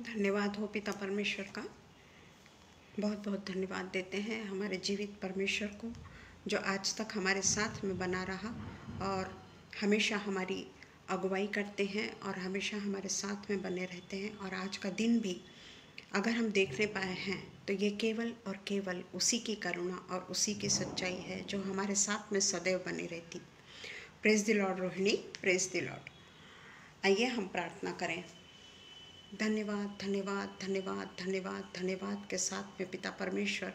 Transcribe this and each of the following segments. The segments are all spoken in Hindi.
धन्यवाद हो पिता परमेश्वर का। बहुत बहुत धन्यवाद देते हैं हमारे जीवित परमेश्वर को, जो आज तक हमारे साथ में बना रहा और हमेशा हमारी अगुवाई करते हैं और हमेशा हमारे साथ में बने रहते हैं। और आज का दिन भी अगर हम देखने पाए हैं तो ये केवल और केवल उसी की करुणा और उसी की सच्चाई है जो हमारे साथ में सदैव बनी रहती। Praise the Lord Rohini, praise the Lord. आइए हम प्रार्थना करें। धन्यवाद धन्यवाद धन्यवाद धन्यवाद धन्यवाद के साथ में पिता परमेश्वर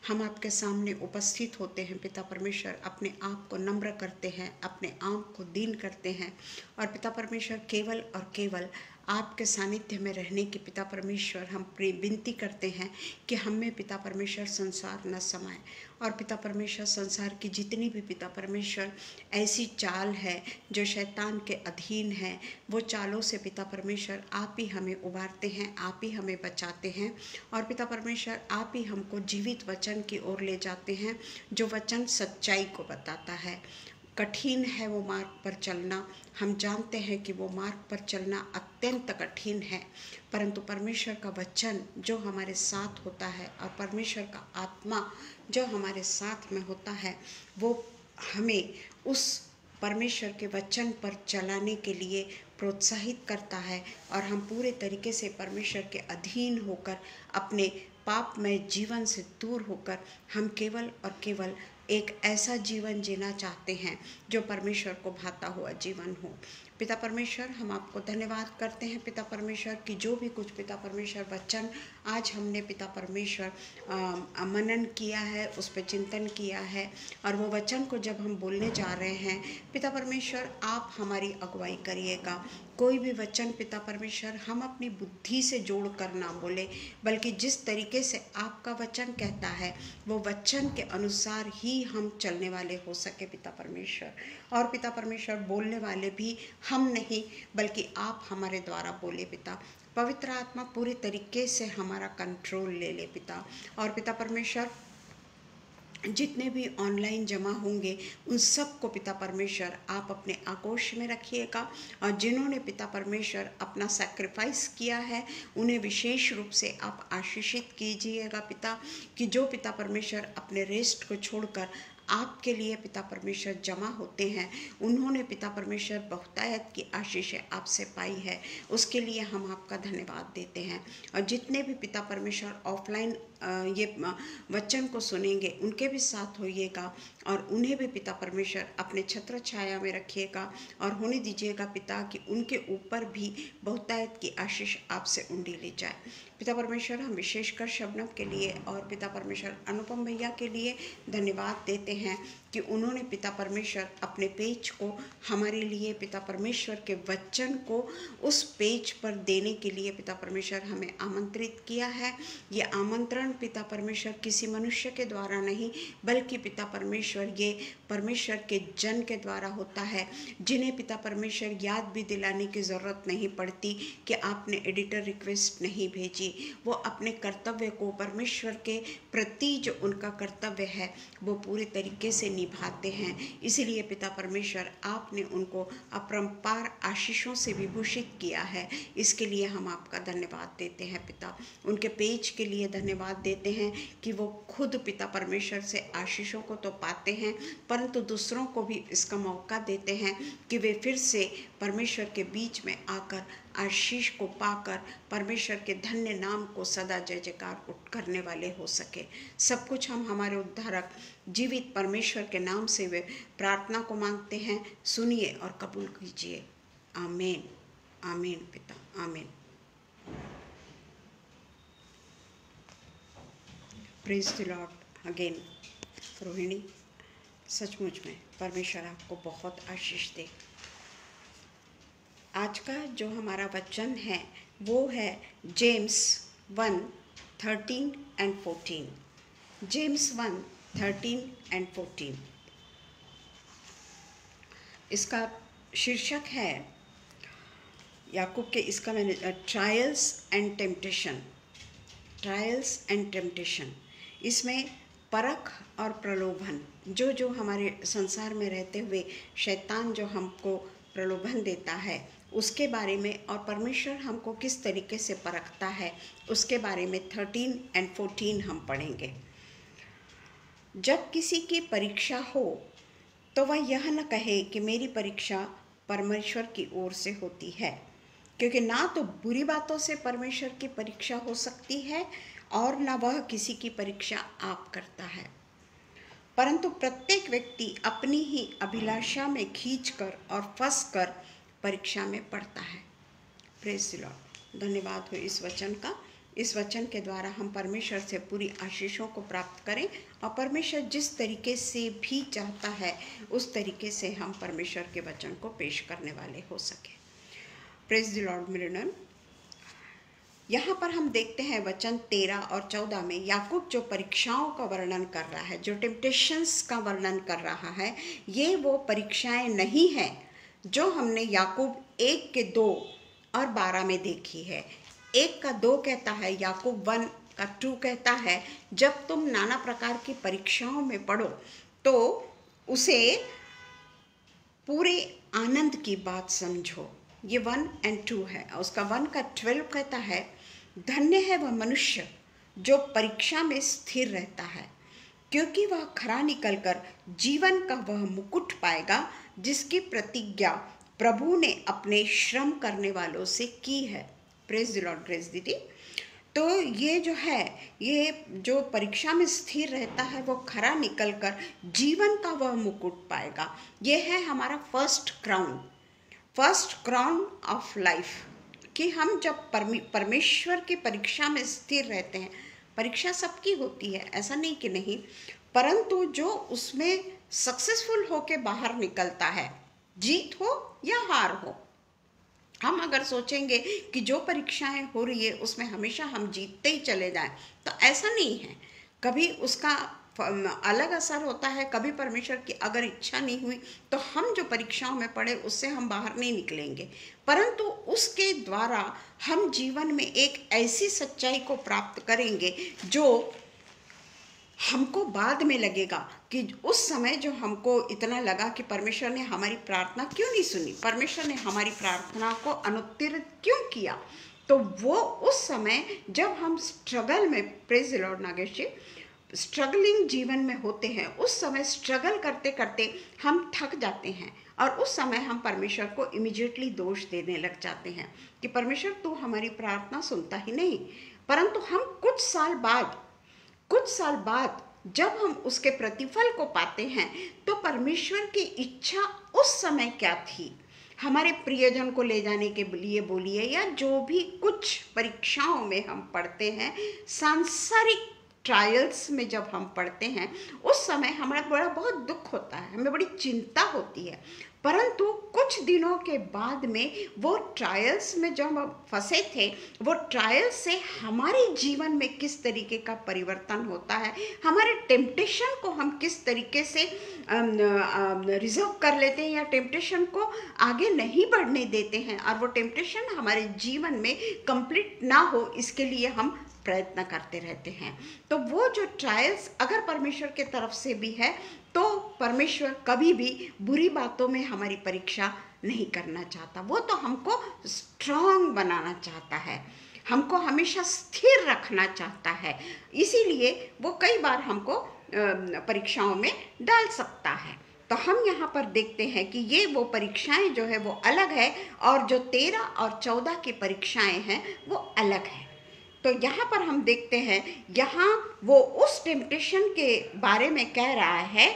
हम आपके सामने उपस्थित होते हैं। पिता परमेश्वर अपने आप को नम्र करते हैं, अपने आप को दीन करते हैं और पिता परमेश्वर केवल और केवल आपके सानिध्य में रहने की पिता परमेश्वर हम विनती करते हैं कि हम में पिता परमेश्वर संसार न समाए। और पिता परमेश्वर संसार की जितनी भी पिता परमेश्वर ऐसी चाल है जो शैतान के अधीन है, वो चालों से पिता परमेश्वर आप ही हमें उबारते हैं, आप ही हमें बचाते हैं। और पिता परमेश्वर आप ही हमको जीवित वचन की ओर ले जाते हैं, जो वचन सच्चाई को बताता है। कठिन है वो मार्ग पर चलना, हम जानते हैं कि वो मार्ग पर चलना अत्यंत कठिन है, परंतु परमेश्वर का वचन जो हमारे साथ होता है और परमेश्वर का आत्मा जो हमारे साथ में होता है, वो हमें उस परमेश्वर के वचन पर चलाने के लिए प्रोत्साहित करता है और हम पूरे तरीके से परमेश्वर के अधीन होकर अपने पापमय जीवन से दूर होकर हम केवल और केवल एक ऐसा जीवन जीना चाहते हैं जो परमेश्वर को भाता हुआ जीवन हो। पिता परमेश्वर हम आपको धन्यवाद करते हैं पिता परमेश्वर की जो भी कुछ पिता परमेश्वर वचन आज हमने पिता परमेश्वर मनन किया है, उस पर चिंतन किया है और वो वचन को जब हम बोलने जा रहे हैं पिता परमेश्वर आप हमारी अगुवाई करिएगा। कोई भी वचन पिता परमेश्वर हम अपनी बुद्धि से जोड़ कर ना बोले, बल्कि जिस तरीके से आपका वचन कहता है वो वचन के अनुसार ही हम चलने वाले हो सके पिता परमेश्वर। और पिता परमेश्वर बोलने वाले भी हम नहीं बल्कि आप हमारे द्वारा बोले पिता। पवित्र आत्मा पूरी तरीके से हमारा कंट्रोल ले ले पिता। और पिता परमेश्वर जितने भी ऑनलाइन जमा होंगे उन सब को पिता परमेश्वर आप अपने आगोश में रखिएगा और जिन्होंने पिता परमेश्वर अपना सैक्रिफाइस किया है उन्हें विशेष रूप से आप आशीषित कीजिएगा पिता, कि जो पिता परमेश्वर अपने रेस्ट को छोड़कर आपके लिए पिता परमेश्वर जमा होते हैं, उन्होंने पिता परमेश्वर बहुतायत की आशीषें आपसे पाई है, उसके लिए हम आपका धन्यवाद देते हैं। और जितने भी पिता परमेश्वर ऑफलाइन ये वचन को सुनेंगे उनके भी साथ होइएगा और उन्हें भी पिता परमेश्वर अपने छत्र छाया में रखिएगा और होने दीजिएगा पिता कि उनके ऊपर भी बहुतायत की आशीष आपसे उंडेली जाए। पिता परमेश्वर हम विशेषकर शबनम के लिए और पिता परमेश्वर अनुपम भैया के लिए धन्यवाद देते हैं कि उन्होंने पिता परमेश्वर अपने पेज को हमारे लिए पिता परमेश्वर के वचन को उस पेज पर देने के लिए पिता परमेश्वर हमें आमंत्रित किया है। ये आमंत्रण पिता परमेश्वर किसी मनुष्य के द्वारा नहीं बल्कि पिता परमेश्वर ये परमेश्वर के जन के द्वारा होता है, जिन्हें पिता परमेश्वर याद भी दिलाने की ज़रूरत नहीं पड़ती कि आपने एडिटर रिक्वेस्ट नहीं भेजी। वो अपने कर्तव्य को परमेश्वर के प्रति जो उनका कर्तव्य है वो पूरे तरीके से निभाते हैं। इसीलिए पिता परमेश्वर आपने उनको अपरंपार आशीषों से विभूषित किया है, इसके लिए हम आपका धन्यवाद देते हैं पिता। उनके पेज के लिए धन्यवाद देते हैं कि वो खुद पिता परमेश्वर से आशीषों को तो पाते हैं परंतु दूसरों को भी इसका मौका देते हैं कि वे फिर से परमेश्वर के बीच में आकर आशीष को पाकर परमेश्वर के धन्य नाम को सदा जय जयकार उठ करने वाले हो सके। सब कुछ हम हमारे उद्धारक जीवित परमेश्वर के नाम से वे प्रार्थना को मांगते हैं, सुनिए और कबूल कीजिए। आमीन आमीन पिता, आमीन। Praise the Lord again Rohini, सचमुच में परमेश्वर आपको बहुत आशीष दे। आज का जो हमारा वचन है वो है जेम्स 1:13 and 14। जेम्स 1:13 and 14 इसका शीर्षक है, याकूब के इसका मैंने trials and temptation. Trials and temptation, इसमें परख और प्रलोभन, जो हमारे संसार में रहते हुए शैतान जो हमको प्रलोभन देता है उसके बारे में और परमेश्वर हमको किस तरीके से परखता है उसके बारे में 13 और 14 हम पढ़ेंगे। जब किसी की परीक्षा हो तो वह यह न कहे कि मेरी परीक्षा परमेश्वर की ओर से होती है, क्योंकि ना तो बुरी बातों से परमेश्वर की परीक्षा हो सकती है और न वह किसी की परीक्षा आप करता है, परंतु प्रत्येक व्यक्ति अपनी ही अभिलाषा में खींचकर और फंसकर परीक्षा में पड़ता है। Praise the Lord. धन्यवाद हो इस वचन का। इस वचन के द्वारा हम परमेश्वर से पूरी आशीषों को प्राप्त करें और परमेश्वर जिस तरीके से भी चाहता है उस तरीके से हम परमेश्वर के वचन को पेश करने वाले हो सके। प्रेज़ द लॉर्ड मिलनन। यहाँ पर हम देखते हैं वचन 13 और 14 में याकूब जो परीक्षाओं का वर्णन कर रहा है, जो टेम्पटेशंस का वर्णन कर रहा है, ये वो परीक्षाएं नहीं है जो हमने याकूब 1 के 2 और 12 में देखी है। 1 का 2 कहता है, याकूब 1 का 2 कहता है, जब तुम नाना प्रकार की परीक्षाओं में पड़ो तो उसे पूरे आनंद की बात समझो। ये 1 और 2 है। उसका 1 का 12 कहता है, धन्य है वह मनुष्य जो परीक्षा में स्थिर रहता है, क्योंकि वह खरा निकलकर जीवन का वह मुकुट पाएगा जिसकी प्रतिज्ञा प्रभु ने अपने श्रम करने वालों से की है। Praise the Lord. प्रेज दीदी। तो ये जो है, ये जो परीक्षा में स्थिर रहता है वो खरा निकलकर जीवन का वह मुकुट पाएगा। ये है हमारा फर्स्ट क्राउन ऑफ लाइफ, कि हम जब परमेश्वर की परीक्षा में स्थिर रहते हैं। परीक्षा सबकी होती है, ऐसा नहीं कि नहीं, परंतु जो उसमें सक्सेसफुल होके बाहर निकलता है, जीत हो या हार हो, हम अगर सोचेंगे कि जो परीक्षाएं हो रही है उसमें हमेशा हम जीतते ही चले जाएं, तो ऐसा नहीं है। कभी उसका अलग असर होता है, कभी परमेश्वर की अगर इच्छा नहीं हुई तो हम जो परीक्षाओं में पड़े उससे हम बाहर नहीं निकलेंगे, परंतु उसके द्वारा हम जीवन में एक ऐसी सच्चाई को प्राप्त करेंगे जो हमको बाद में लगेगा कि उस समय जो हमको इतना लगा कि परमेश्वर ने हमारी प्रार्थना क्यों नहीं सुनी, परमेश्वर ने हमारी प्रार्थना को अनुत्तीर्ण क्यों किया, तो वो उस समय जब हम स्ट्रगल में, praise the lord Nagesh ji, struggling जीवन में होते हैं, उस समय स्ट्रगल करते करते हम थक जाते हैं और उस समय हम परमेश्वर को इमीडिएटली दोष देने लग जाते हैं कि परमेश्वर तू हमारी प्रार्थना सुनता ही नहीं। परंतु हम कुछ साल बाद जब हम उसके प्रतिफल को पाते हैं तो परमेश्वर की इच्छा उस समय क्या थी, हमारे प्रियजन को ले जाने के लिए बोलिए, या जो भी कुछ परीक्षाओं में हम पढ़ते हैं, सांसारिक ट्रायल्स में जब हम पढ़ते हैं, उस समय हमारा बहुत दुख होता है, हमें बड़ी चिंता होती है, परंतु कुछ दिनों के बाद में वो ट्रायल्स में जब हम फंसे थे, वो ट्रायल्स से हमारे जीवन में किस तरीके का परिवर्तन होता है, हमारे टेम्पटेशन को हम किस तरीके से रिजर्व कर लेते हैं या टेम्पटेशन को आगे नहीं बढ़ने देते हैं, और वो टेम्पटेशन हमारे जीवन में कंप्लीट ना हो इसके लिए हम प्रयत्न करते रहते हैं। तो वो जो ट्रायल्स अगर परमेश्वर के तरफ से भी है तो परमेश्वर कभी भी बुरी बातों में हमारी परीक्षा नहीं करना चाहता, वो तो हमको स्ट्रांग बनाना चाहता है, हमको हमेशा स्थिर रखना चाहता है, इसीलिए वो कई बार हमको परीक्षाओं में डाल सकता है। तो हम यहाँ पर देखते हैं कि ये वो परीक्षाएं जो है वो अलग है और जो 13 और 14 की परीक्षाएं हैं वो अलग है। तो यहाँ पर हम देखते हैं, यहाँ वो उस टेम्पटेशन के बारे में कह रहा है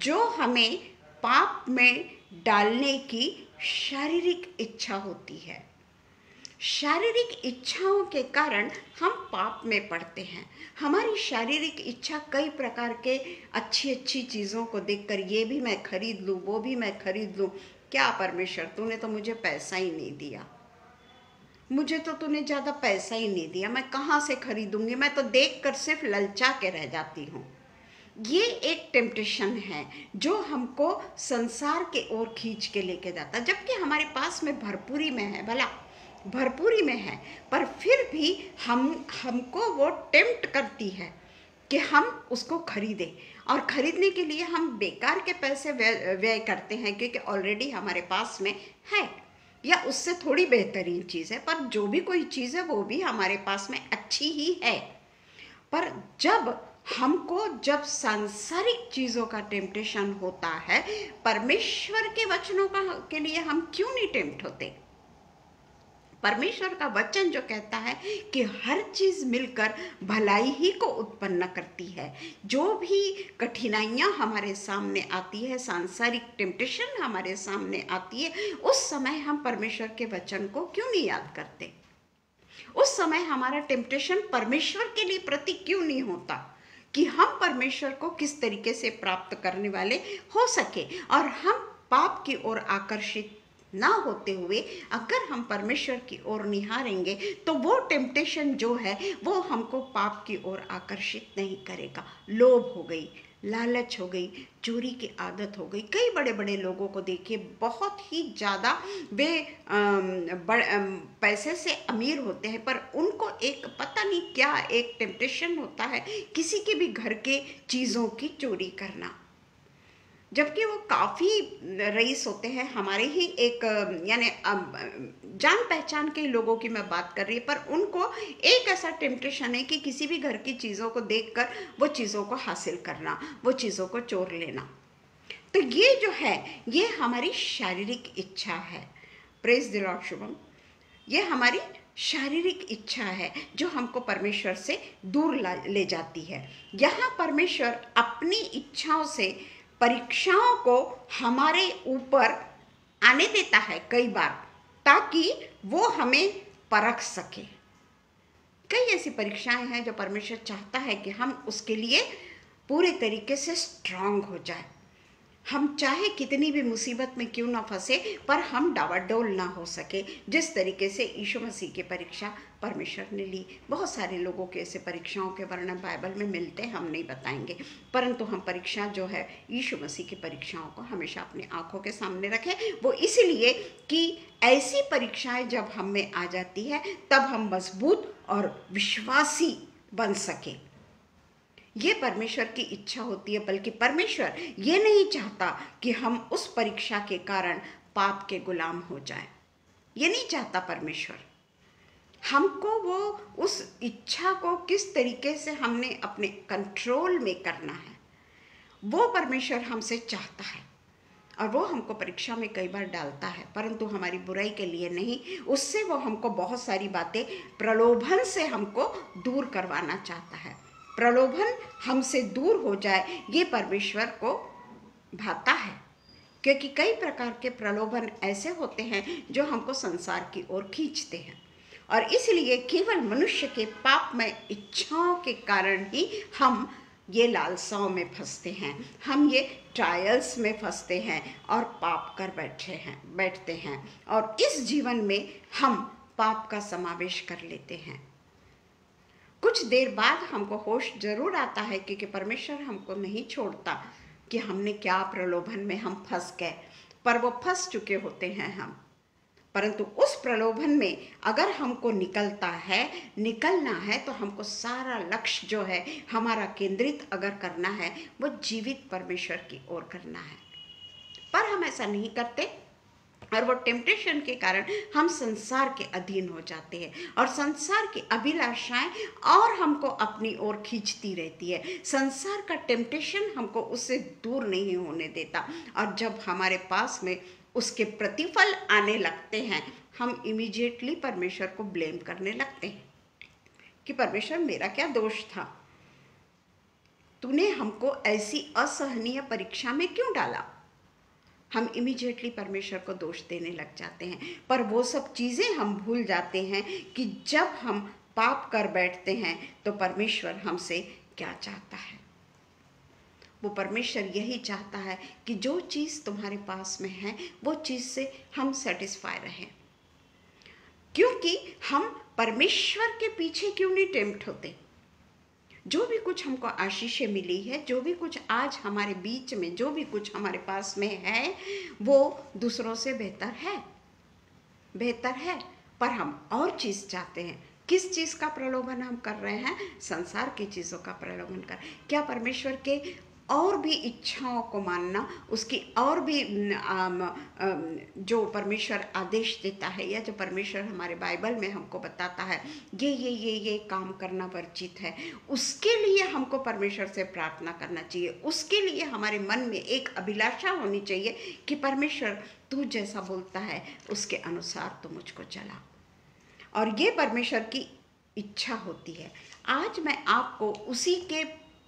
जो हमें पाप में डालने की शारीरिक इच्छा होती है। शारीरिक इच्छाओं के कारण हम पाप में पड़ते हैं। हमारी शारीरिक इच्छा कई प्रकार के अच्छी चीज़ों को देखकर, ये भी मैं खरीद लूँ, वो भी मैं खरीद लूँ। क्या परमेश्वर, तूने तो मुझे पैसा ही नहीं दिया, मुझे तो तूने ज़्यादा पैसा ही नहीं दिया, मैं कहाँ से खरीदूंगी, मैं तो देखकर सिर्फ ललचा के रह जाती हूँ। ये एक टेम्पटेशन है जो हमको संसार के ओर खींच के लेके जाता, जबकि हमारे पास में भरपूरी में है, भला भरपूरी में है, पर फिर भी हमको वो टेम्प्ट करती है कि हम उसको खरीदें, और ख़रीदने के लिए हम बेकार के पैसे व्यय करते हैं क्योंकि ऑलरेडी हमारे पास में है। या उससे थोड़ी बेहतरीन चीज़ है, पर जो भी कोई चीज़ है वो भी हमारे पास में अच्छी ही है। पर जब सांसारिक चीज़ों का टेम्पटेशन होता है, परमेश्वर के वचनों के लिए हम क्यों नहीं टेम्प्ट होते? परमेश्वर का वचन जो कहता है कि हर चीज मिलकर भलाई ही को उत्पन्न करती है। जो भी कठिनाइयां हमारे सामने आती है, सांसारिक टेम्पटेशन हमारे सामने आती है, उस समय हम परमेश्वर के वचन को क्यों नहीं याद करते? उस समय हमारा टेम्पटेशन परमेश्वर के लिए प्रति क्यों नहीं होता कि हम परमेश्वर को किस तरीके से प्राप्त करने वाले हो सके, और हम पाप की ओर आकर्षित ना होते हुए अगर हम परमेश्वर की ओर निहारेंगे तो वो टेम्पटेशन जो है वो हमको पाप की ओर आकर्षित नहीं करेगा। लोभ हो गई, लालच हो गई, चोरी की आदत हो गई। कई बड़े बड़े लोगों को देखिए, बहुत ही ज़्यादा वे पैसे से अमीर होते हैं, पर उनको एक पता नहीं क्या एक टेम्पटेशन होता है किसी के भी घर के चीज़ों की चोरी करना, जबकि वो काफ़ी रईस होते हैं। हमारे ही एक यानी जान पहचान के लोगों की मैं बात कर रही हूँ, पर उनको एक ऐसा टेम्पटेशन है कि किसी भी घर की चीज़ों को देखकर वो चीज़ों को हासिल करना, वो चीज़ों को चोर लेना। तो ये जो है ये हमारी शारीरिक इच्छा है। Praise the Lord Shubham. ये हमारी शारीरिक इच्छा है जो हमको परमेश्वर से दूर ले जाती है। यहाँ परमेश्वर अपनी इच्छाओं से परीक्षाओं को हमारे ऊपर आने देता है कई बार, ताकि वो हमें परख सके। कई ऐसी परीक्षाएं हैं जो परमेश्वर चाहता है कि हम उसके लिए पूरे तरीके से स्ट्रांग हो जाए। हम चाहे कितनी भी मुसीबत में क्यों ना फंसे, पर हम डावाडोल ना हो सके, जिस तरीके से यीशु मसीह की परीक्षा परमेश्वर ने ली। बहुत सारे लोगों के ऐसे परीक्षाओं के वर्णन बाइबल में मिलते हैं, हम नहीं बताएंगे, परंतु हम परीक्षा जो है यीशु मसीह की परीक्षाओं को हमेशा अपनी आंखों के सामने रखें। वो इसलिए कि ऐसी परीक्षाएं जब हम में आ जाती है तब हम मजबूत और विश्वासी बन सके। ये परमेश्वर की इच्छा होती है, बल्कि परमेश्वर ये नहीं चाहता कि हम उस परीक्षा के कारण पाप के गुलाम हो जाएं। ये नहीं चाहता परमेश्वर। हमको वो उस इच्छा को किस तरीके से हमने अपने कंट्रोल में करना है, वो परमेश्वर हमसे चाहता है, और वो हमको परीक्षा में कई बार डालता है, परंतु हमारी बुराई के लिए नहीं। उससे वो हमको बहुत सारी बातें, प्रलोभन से हमको दूर करवाना चाहता है। प्रलोभन हमसे दूर हो जाए ये परमेश्वर को भाता है, क्योंकि कई प्रकार के प्रलोभन ऐसे होते हैं जो हमको संसार की ओर खींचते हैं, और इसलिए केवल मनुष्य के पापमय इच्छाओं के कारण ही हम ये लालसाओं में फंसते हैं, हम ये ट्रायल्स में फंसते हैं और पाप कर बैठते हैं, और इस जीवन में हम पाप का समावेश कर लेते हैं। कुछ देर बाद हमको होश जरूर आता है क्योंकि परमेश्वर हमको नहीं छोड़ता कि हमने क्या प्रलोभन में हम फंस गए, पर वो फंस चुके होते हैं हम। परंतु उस प्रलोभन में अगर हमको निकलना है तो हमको सारा लक्ष्य जो है हमारा केंद्रित अगर करना है, वो जीवित परमेश्वर की ओर करना है। पर हम ऐसा नहीं करते, और वो टेम्पटेशन के कारण हम संसार के अधीन हो जाते हैं, और संसार की अभिलाषाएं और हमको अपनी ओर खींचती रहती है। संसार का टेम्पटेशन हमको उससे दूर नहीं होने देता, और जब हमारे पास में उसके प्रतिफल आने लगते हैं, हम इमीडिएटली परमेश्वर को ब्लेम करने लगते हैं कि परमेश्वर मेरा क्या दोष था, तूने हमको ऐसी असहनीय परीक्षा में क्यों डाला। हम इमीडिएटली परमेश्वर को दोष देने लग जाते हैं, पर वो सब चीज़ें हम भूल जाते हैं कि जब हम पाप कर बैठते हैं तो परमेश्वर हमसे क्या चाहता है। वो परमेश्वर यही चाहता है कि जो चीज़ तुम्हारे पास में है वो चीज़ से हम सेटिस्फाई रहें। क्योंकि हम परमेश्वर के पीछे क्यों नहीं टेम्प्ट होते। जो भी कुछ हमको आशीषें मिली है, जो भी कुछ आज हमारे बीच में, जो भी कुछ हमारे पास में है, वो दूसरों से बेहतर है, पर हम और चीज़ चाहते हैं। किस चीज़ का प्रलोभन हम कर रहे हैं? संसार की चीज़ों का प्रलोभन कर। क्या परमेश्वर के और भी इच्छाओं को मानना, उसकी और भी जो परमेश्वर आदेश देता है या जो परमेश्वर हमारे बाइबल में हमको बताता है ये काम करना वर्जित है, उसके लिए हमको परमेश्वर से प्रार्थना करना चाहिए। उसके लिए हमारे मन में एक अभिलाषा होनी चाहिए कि परमेश्वर तू जैसा बोलता है उसके अनुसार तू मुझको चला, और ये परमेश्वर की इच्छा होती है। आज मैं आपको उसी के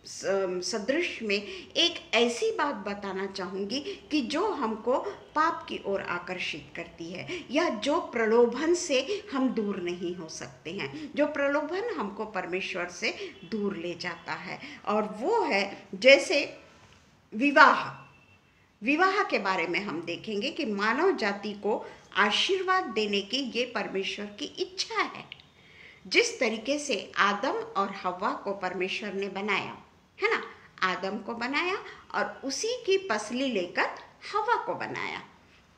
सदृश में एक ऐसी बात बताना चाहूँगी कि जो हमको पाप की ओर आकर्षित करती है, या जो प्रलोभन से हम दूर नहीं हो सकते हैं, जो प्रलोभन हमको परमेश्वर से दूर ले जाता है। और वो है जैसे विवाह के बारे में हम देखेंगे कि मानव जाति को आशीर्वाद देने की ये परमेश्वर की इच्छा है। जिस तरीके से आदम और हव्वा को परमेश्वर ने बनाया है ना, आदम को बनाया और उसी की पसली लेकर हव्वा को बनाया।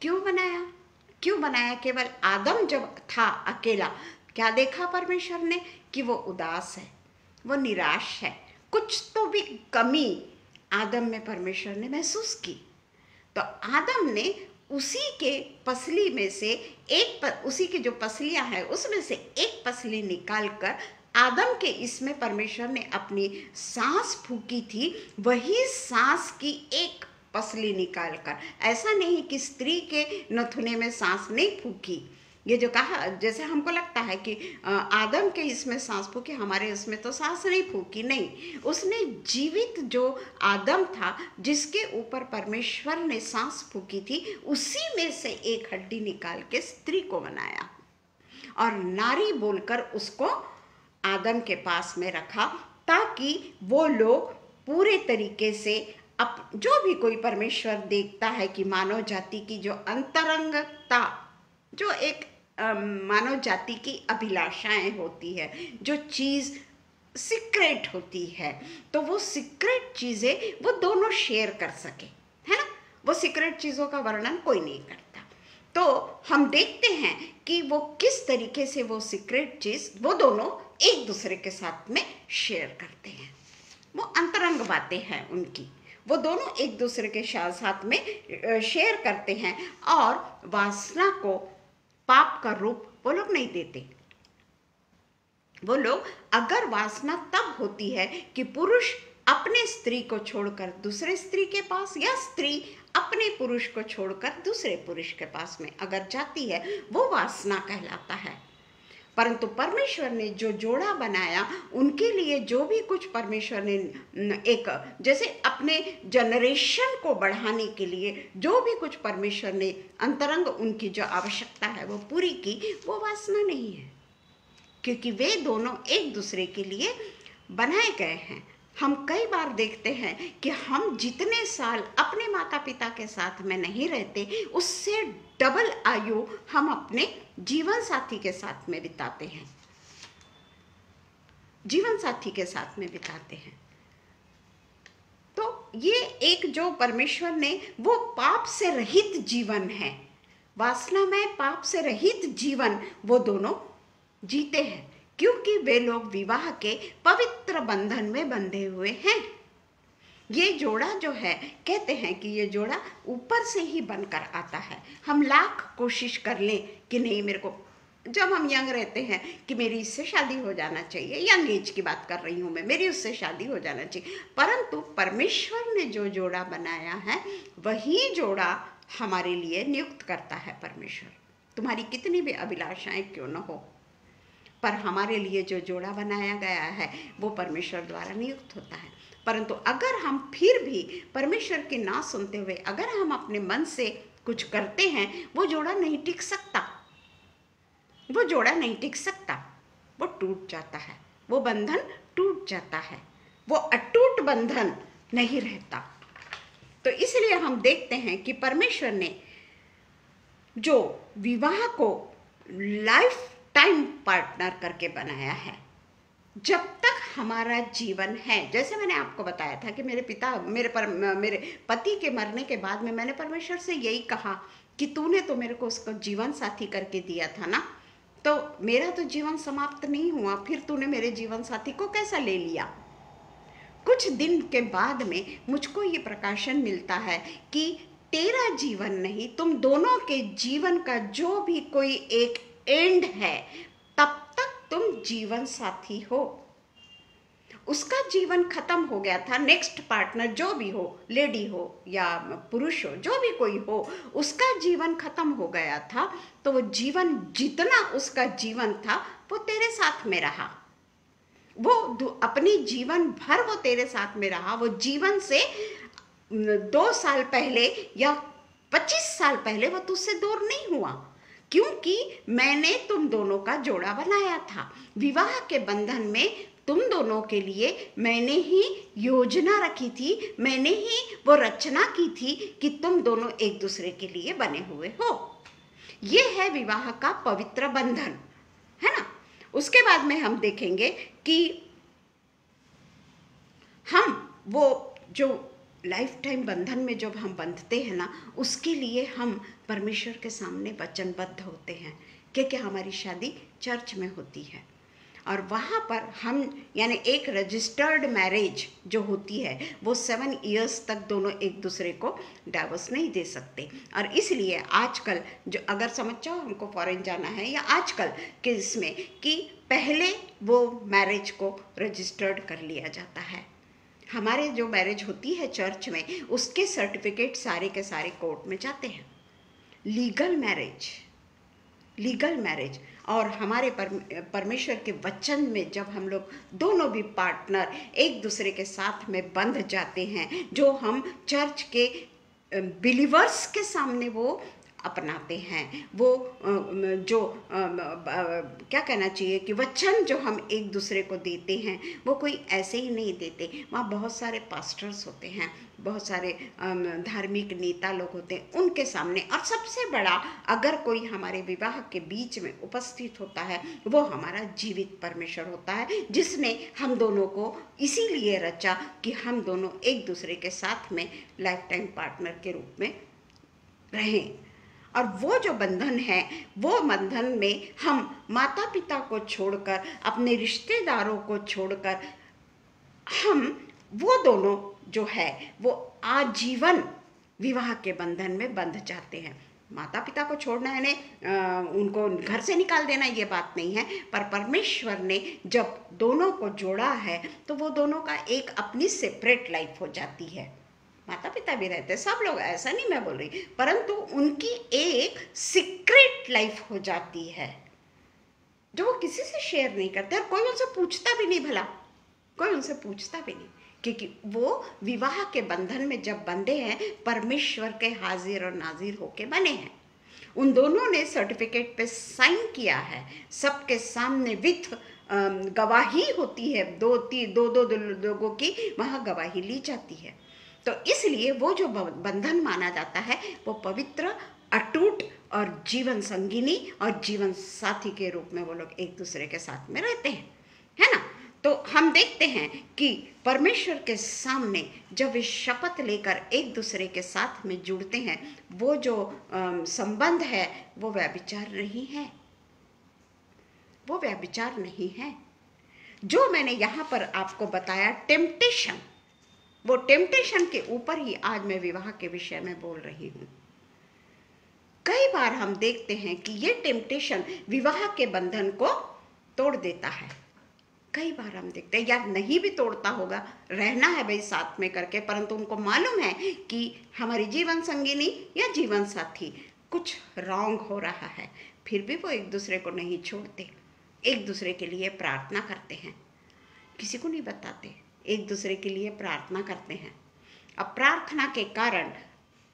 क्यों बनाया? केवल आदम जब था अकेला, क्या देखा परमेश्वर ने? कि वो उदास है, वो निराश है, कुछ तो भी कमी आदम में परमेश्वर ने महसूस की। तो आदम ने उसी के पसली में से उसी की जो पसलियां हैं उसमें से एक पसली निकालकर आदम के इसमें परमेश्वर ने अपनी सांस फूकी थी। वही सांस की एक पसली निकालकर, ऐसा नहीं कि स्त्री के नथुने में सांस नहीं फूकी। ये जो कहा, जैसे हमको लगता है कि आदम के इसमें सांस फूकी, हमारे इसमें तो सांस नहीं फूकी, नहीं। उसने जीवित जो आदम था जिसके ऊपर परमेश्वर ने सांस फूकी थी, उसी में से एक हड्डी निकाल के स्त्री को बनाया और नारी बोलकर उसको आदम के पास में रखा, ताकि वो लोग पूरे तरीके से जो भी कोई परमेश्वर देखता है कि मानव जाति की जो अंतरंगता, जो एक मानव जाति की अभिलाषाएं होती है, जो चीज़ सीक्रेट होती है, तो वो सीक्रेट चीज़ें वो दोनों शेयर कर सके, है ना। वो सीक्रेट चीज़ों का वर्णन कोई नहीं करता। तो हम देखते हैं कि वो किस तरीके से वो सीक्रेट चीज़ वो दोनों एक दूसरे के साथ में शेयर करते हैं। वो अंतरंग बातें हैं उनकी, वो दोनों एक दूसरे के साथ में शेयर करते हैं। और वासना को, पाप का रूप वो लोग नहीं देते। वो लोग, अगर वासना तब होती है कि पुरुष अपने स्त्री को छोड़कर दूसरे स्त्री के पास, या स्त्री अपने पुरुष को छोड़कर दूसरे पुरुष के पास में अगर जाती है, वो वासना कहलाता है। परंतु परमेश्वर ने जो जोड़ा बनाया, उनके लिए जो भी कुछ परमेश्वर ने एक, जैसे अपने जनरेशन को बढ़ाने के लिए जो भी कुछ परमेश्वर ने अंतरंग उनकी जो आवश्यकता है वो पूरी की, वो वासना नहीं है, क्योंकि वे दोनों एक दूसरे के लिए बनाए गए हैं। हम कई बार देखते हैं कि हम जितने साल अपने माता पिता के साथ में नहीं रहते, उससे डबल आयु हम अपने जीवन साथी के साथ में बिताते हैं, जीवन साथी के साथ में बिताते हैं। तो ये एक जो परमेश्वर ने, वो पाप से रहित जीवन है, वासनामय पाप से रहित जीवन वो दोनों जीते हैं, क्योंकि वे लोग विवाह के पवित्र बंधन में बंधे हुए हैं। ये जोड़ा जो है, कहते हैं कि ये जोड़ा ऊपर से ही बनकर आता है। हम लाख कोशिश कर लें कि नहीं, मेरे को, जब हम यंग रहते हैं कि मेरी इससे शादी हो जाना चाहिए, यंग एज की बात कर रही हूँ मैं, मेरी उससे शादी हो जाना चाहिए, परंतु परमेश्वर ने जो जोड़ा बनाया है वही जोड़ा हमारे लिए नियुक्त करता है परमेश्वर। तुम्हारी कितनी भी अभिलाषाएं क्यों न हो, पर हमारे लिए जो जोड़ा बनाया गया है वो परमेश्वर द्वारा नियुक्त होता है। परंतु अगर हम फिर भी परमेश्वर की ना सुनते हुए अगर हम अपने मन से कुछ करते हैं, वो जोड़ा नहीं टिक सकता, वो जोड़ा नहीं टिक सकता, वो टूट जाता है, वो बंधन टूट जाता है, वो अटूट बंधन नहीं रहता। तो इसलिए हम देखते हैं कि परमेश्वर ने जो विवाह को लाइफ टाइम पार्टनर करके बनाया है, जब तक हमारा जीवन है। जैसे मैंने आपको बताया था कि मेरे पति के मरने के बाद में मैंने परमेश्वर से यही कहा कि तूने तो मेरे को उसको जीवन साथी करके दिया था ना, तो मेरा तो जीवन समाप्त नहीं हुआ, फिर तूने मेरे जीवन साथी को कैसा ले लिया। कुछ दिन के बाद में मुझको ये प्रकाशन मिलता है कि तेरा जीवन नहीं, तुम दोनों के जीवन का जो भी कोई एक एंड है, तब तक तुम जीवन साथी हो। उसका जीवन खत्म हो गया था, नेक्स्ट पार्टनर जो भी हो, लेडी हो या पुरुष हो, जो भी कोई हो, उसका जीवन खत्म हो गया था। तो वो जीवन, जितना उसका जीवन था वो तेरे साथ में रहा, वो अपनी जीवन भर वो तेरे साथ में रहा। वो जीवन से 2 साल पहले या 25 साल पहले वो तुझसे दूर नहीं हुआ, क्योंकि मैंने तुम दोनों का जोड़ा बनाया था। विवाह के बंधन में तुम दोनों के लिए मैंने ही योजना रखी थी, मैंने ही वो रचना की थी कि तुम दोनों एक दूसरे के लिए बने हुए हो। ये है विवाह का पवित्र बंधन, है ना। उसके बाद में हम देखेंगे कि हम वो जो लाइफ टाइम बंधन में जब हम बंधते हैं ना, उसके लिए हम परमेश्वर के सामने वचनबद्ध होते हैं, क्योंकि हमारी शादी चर्च में होती है और वहाँ पर हम, यानी एक रजिस्टर्ड मैरिज जो होती है वो 7 इयर्स तक दोनों एक दूसरे को डाइवोर्स नहीं दे सकते। और इसलिए आजकल जो, अगर समझ जाओ हमको फॉरेन जाना है या आजकल के इसमें, कि पहले वो मैरिज को रजिस्टर्ड कर लिया जाता है। हमारे जो मैरिज होती है चर्च में, उसके सर्टिफिकेट सारे के सारे कोर्ट में जाते हैं। लीगल मैरिज और हमारे परमेश्वर के वचन में जब हम लोग दोनों भी पार्टनर एक दूसरे के साथ में बंध जाते हैं, जो हम चर्च के बिलीवर्स के सामने वो अपनाते हैं, वो जो क्या कहना चाहिए कि वचन जो हम एक दूसरे को देते हैं, वो कोई ऐसे ही नहीं देते। वहाँ बहुत सारे पास्टर्स होते हैं, बहुत सारे धार्मिक नेता लोग होते हैं, उनके सामने। और सबसे बड़ा, अगर कोई हमारे विवाह के बीच में उपस्थित होता है, वो हमारा जीवित परमेश्वर होता है, जिसने हम दोनों को इसीलिए रचा कि हम दोनों एक दूसरे के साथ में लाइफ टाइम पार्टनर के रूप में रहें। और वो जो बंधन है, वो बंधन में हम माता पिता को छोड़कर, अपने रिश्तेदारों को छोड़कर, हम वो दोनों जो है वो आजीवन विवाह के बंधन में बंध जाते हैं। माता पिता को छोड़ना है उनको घर से निकाल देना, ये बात नहीं है, पर परमेश्वर ने जब दोनों को जोड़ा है तो वो दोनों का एक अपनी सेपरेट लाइफ हो जाती है। माता पिता भी रहते हैं, सब लोग, ऐसा नहीं मैं बोल रही, परंतु उनकी एक सीक्रेट लाइफ हो जाती है जो वो किसी से शेयर नहीं करते, और कोई उनसे पूछता भी नहीं, भला कोई उनसे पूछता भी नहीं, क्योंकि वो विवाह के बंधन में जब बंधे हैं, परमेश्वर के हाजिर और नाजिर होके बने हैं। उन दोनों ने सर्टिफिकेट पे साइन किया है, सबके सामने विथ गवाही होती है, दो लोगों की वहाँ गवाही ली जाती है। तो इसलिए वो जो बंधन माना जाता है वो पवित्र, अटूट और जीवन संगिनी और जीवन साथी के रूप में वो लोग एक दूसरे के साथ में रहते हैं, है ना। तो हम देखते हैं कि परमेश्वर के सामने जब वे शपथ लेकर एक दूसरे के साथ में जुड़ते हैं, वो जो संबंध है वो व्यभिचार नहीं है, वो व्यभिचार नहीं है। जो मैंने यहाँ पर आपको बताया टेम्पटेशन, वो टेम्पटेशन के ऊपर ही आज मैं विवाह के विषय में बोल रही हूँ। कई बार हम देखते हैं कि ये टेम्पटेशन विवाह के बंधन को तोड़ देता है। कई बार हम देखते हैं, या नहीं भी तोड़ता होगा, रहना है भाई साथ में करके, परंतु उनको मालूम है कि हमारी जीवन संगिनी या जीवन साथी कुछ रॉन्ग हो रहा है, फिर भी वो एक दूसरे को नहीं छोड़ते, एक दूसरे के लिए प्रार्थना करते हैं, किसी को नहीं बताते, एक दूसरे के लिए प्रार्थना करते हैं। अब प्रार्थना के कारण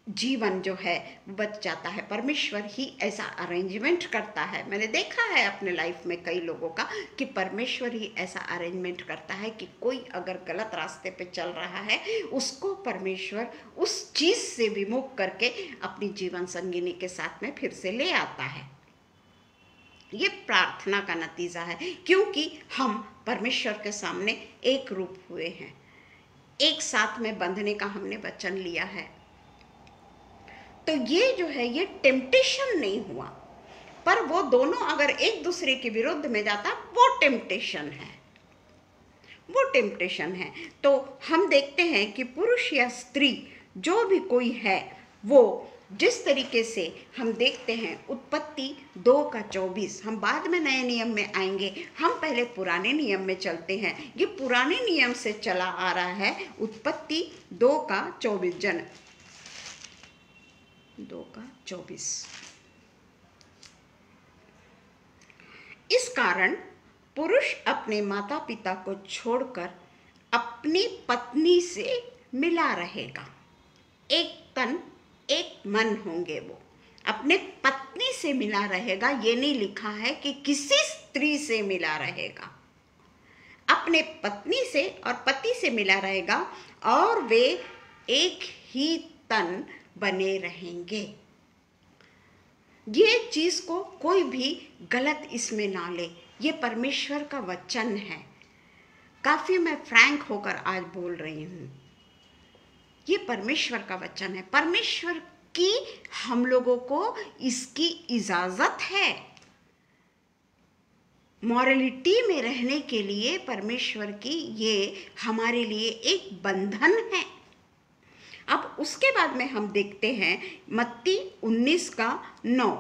जीवन जो है बच जाता है। परमेश्वर ही ऐसा अरेंजमेंट करता है। मैंने देखा है अपने लाइफ में कई लोगों का कि परमेश्वर ही ऐसा अरेंजमेंट करता है कि कोई अगर गलत रास्ते पे चल रहा है, उसको परमेश्वर उस चीज़ से विमुख करके अपनी जीवन संगिनी के साथ में फिर से ले आता है। ये प्रार्थना का नतीजा है, क्योंकि हम परमेश्वर के सामने एक रूप हुए हैं, एक साथ में बंधने का हमने वचन लिया है। तो ये जो है ये टेम्पटेशन नहीं हुआ, पर वो दोनों अगर एक दूसरे के विरुद्ध में जाता, वो टेम्पटेशन है। वो टेम्पटेशन है। तो हम देखते हैं कि पुरुष या स्त्री जो भी कोई है, वो जिस तरीके से हम देखते हैं उत्पत्ति 2:24, हम बाद में नए नियम में आएंगे, हम पहले पुराने नियम में चलते हैं। ये पुराने नियम से चला आ रहा है, उत्पत्ति 2:24, 2:24। इस कारण पुरुष अपने माता पिता को छोड़कर अपनी पत्नी से मिला रहेगा, एक तन एक मन होंगे। वो अपने पत्नी से मिला रहेगा, ये नहीं लिखा है कि किसी स्त्री से मिला रहेगा। अपने पत्नी से और पति से मिला रहेगा और वे एक ही तन बने रहेंगे। ये चीज को कोई भी गलत इसमें ना ले, ये परमेश्वर का वचन है। काफी मैं फ्रैंक होकर आज बोल रही हूं, ये परमेश्वर का वचन है। परमेश्वर की हम लोगों को इसकी इजाजत है। मॉरलिटी में रहने के लिए परमेश्वर की ये हमारे लिए एक बंधन है। अब उसके बाद में हम देखते हैं मत्ती 19:9।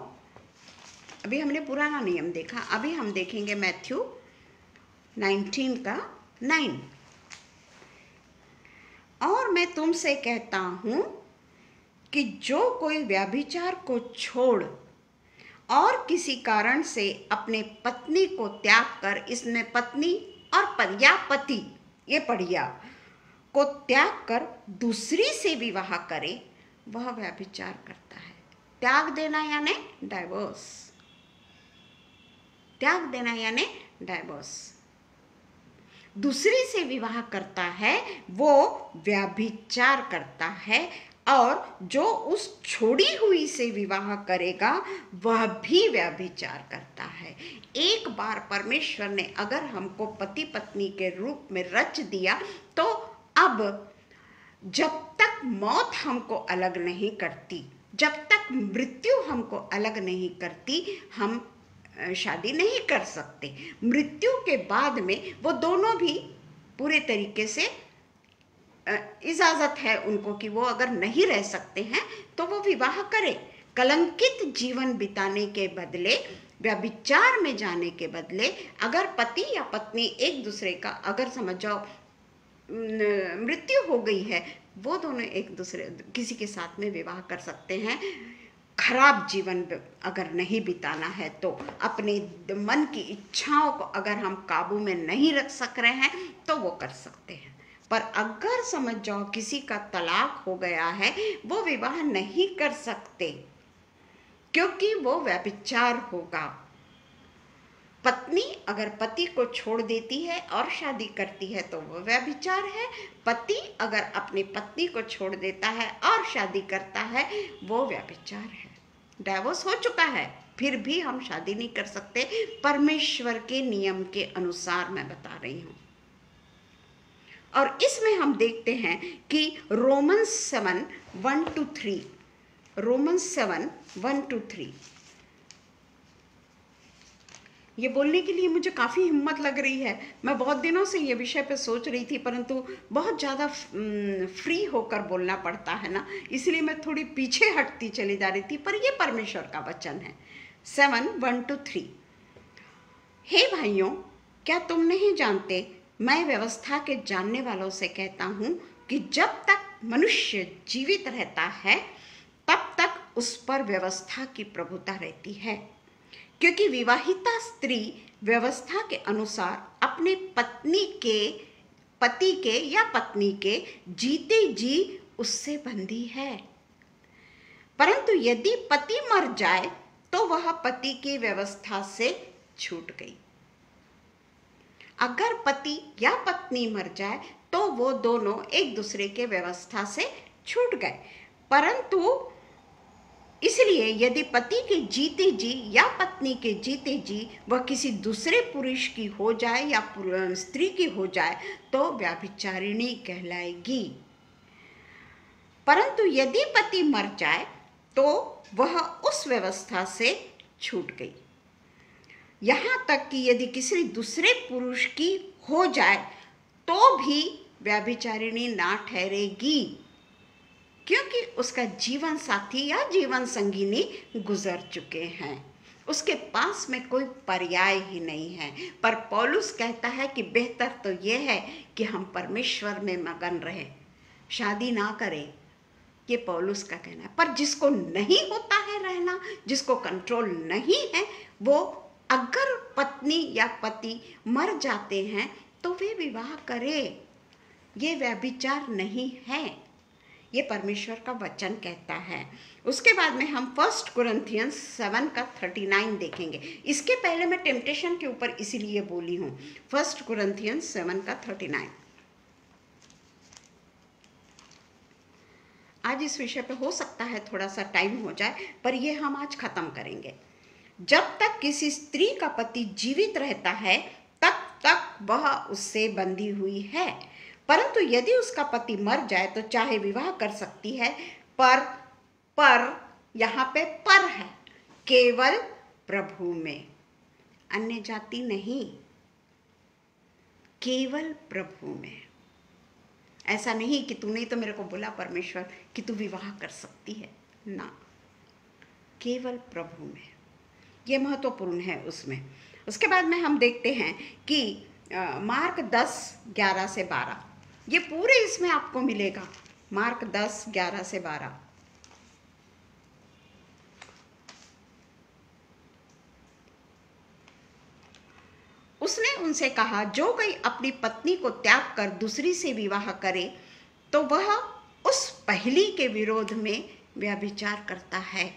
अभी हमने पुराना नियम देखा, अभी हम देखेंगे मैथ्यू 19:9। और मैं तुमसे कहता हूं कि जो कोई व्यभिचार को छोड़ और किसी कारण से अपने पत्नी को त्याग कर, इसमें पत्नी और या पति, ये पढ़िया, को त्याग कर दूसरी से विवाह करे, वह व्यभिचार करता है। त्याग देना यानी डाइवोर्स, त्याग देना यानी डाइवोर्स। दूसरी से विवाह करता है वो व्यभिचार करता है, और जो उस छोड़ी हुई से विवाह करेगा वह भी व्यभिचार करता है। एक बार परमेश्वर ने अगर हमको पति पत्नी के रूप में रच दिया, तो अब जब तक मौत हमको अलग नहीं करती, जब तक मृत्यु हमको अलग नहीं करती, हम शादी नहीं कर सकते। मृत्यु के बाद में वो दोनों भी पूरे तरीके से इजाजत है उनको कि वो अगर नहीं रह सकते हैं तो वो विवाह करें। कलंकित जीवन बिताने के बदले, व्यभिचार में जाने के बदले, अगर पति या पत्नी एक दूसरे का, अगर समझ जाओ मृत्यु हो गई है, वो दोनों एक दूसरे किसी के साथ में विवाह कर सकते हैं। खराब जीवन अगर नहीं बिताना है तो, अपने मन की इच्छाओं को अगर हम काबू में नहीं रख सक रहे हैं तो वो कर सकते हैं। पर अगर समझ जाओ किसी का तलाक हो गया है, वो विवाह नहीं कर सकते क्योंकि वो व्यभिचार होगा। पत्नी अगर पति को छोड़ देती है और शादी करती है तो वो व्यभिचार है। पति अगर अपनी पत्नी को छोड़ देता है और शादी करता है वो व्यभिचार है। डाइवोर्स हो चुका है, फिर भी हम शादी नहीं कर सकते, परमेश्वर के नियम के अनुसार मैं बता रही हूं। और इसमें हम देखते हैं कि रोमन्स 7:1-3, रोमन्स 7:1-3, ये बोलने के लिए मुझे काफ़ी हिम्मत लग रही है। मैं बहुत दिनों से ये विषय पे सोच रही थी, परंतु बहुत ज़्यादा फ्री होकर बोलना पड़ता है ना, इसलिए मैं थोड़ी पीछे हटती चली जा रही थी। पर ये परमेश्वर का वचन है। 7:1-3, हे भाइयों, क्या तुम नहीं जानते, मैं व्यवस्था के जानने वालों से कहता हूँ कि जब तक मनुष्य जीवित रहता है तब तक उस पर व्यवस्था की प्रभुता रहती है, क्योंकि विवाहिता स्त्री व्यवस्था के अनुसार अपने पति के या पत्नी के जीते जी उससे बंधी है। परंतु यदि पति मर जाए तो वह पति की व्यवस्था से छूट गई। अगर पति या पत्नी मर जाए तो वो दोनों एक दूसरे के व्यवस्था से छूट गए। परंतु इसलिए यदि पति के जीते जी या पत्नी के जीते जी वह किसी दूसरे पुरुष की हो जाए या स्त्री की हो जाए तो व्यभिचारिणी कहलाएगी। परंतु यदि पति मर जाए तो वह उस व्यवस्था से छूट गई। यहाँ तक कि यदि किसी दूसरे पुरुष की हो जाए तो भी व्यभिचारिणी ना ठहरेगी, क्योंकि उसका जीवन साथी या जीवन संगिनी गुजर चुके हैं, उसके पास में कोई पर्याय ही नहीं है। पर पौलुस कहता है कि बेहतर तो ये है कि हम परमेश्वर में मगन रहें, शादी ना करें, ये पौलुस का कहना है। पर जिसको नहीं होता है रहना, जिसको कंट्रोल नहीं है, वो अगर पत्नी या पति मर जाते हैं तो वे विवाह करें, ये व्यभिचार नहीं है, ये परमेश्वर का वचन कहता है। उसके बाद में हम 1 कुरिन्थियंस 7 का 39 देखेंगे। इसके पहले मैं टेम्पटेशन के ऊपर इसीलिए बोली हूँ। 1 कुरिन्थियंस 7 का 39। आज इस विषय पे हो सकता है थोड़ा सा टाइम हो जाए, पर ये हम आज खत्म करेंगे। जब तक किसी स्त्री का पति जीवित रहता है तब तक वह उससे बंधी हुई है, परंतु यदि उसका पति मर जाए तो चाहे विवाह कर सकती है, पर यहाँ पे पर है, केवल प्रभु में, अन्य जाति नहीं, केवल प्रभु में। ऐसा नहीं कि तूने तो मेरे को बोला परमेश्वर कि तू विवाह कर सकती है, ना, केवल प्रभु में, ये महत्वपूर्ण है उसमें। उसके बाद में हम देखते हैं कि मार्क 10:11 से 12, ये पूरे इसमें आपको मिलेगा। मार्क 10:11 से 12। उसने उनसे कहा, जो कोई अपनी पत्नी को त्याग कर दूसरी से विवाह करे तो वह उस पहली के विरोध में व्यभिचार करता है,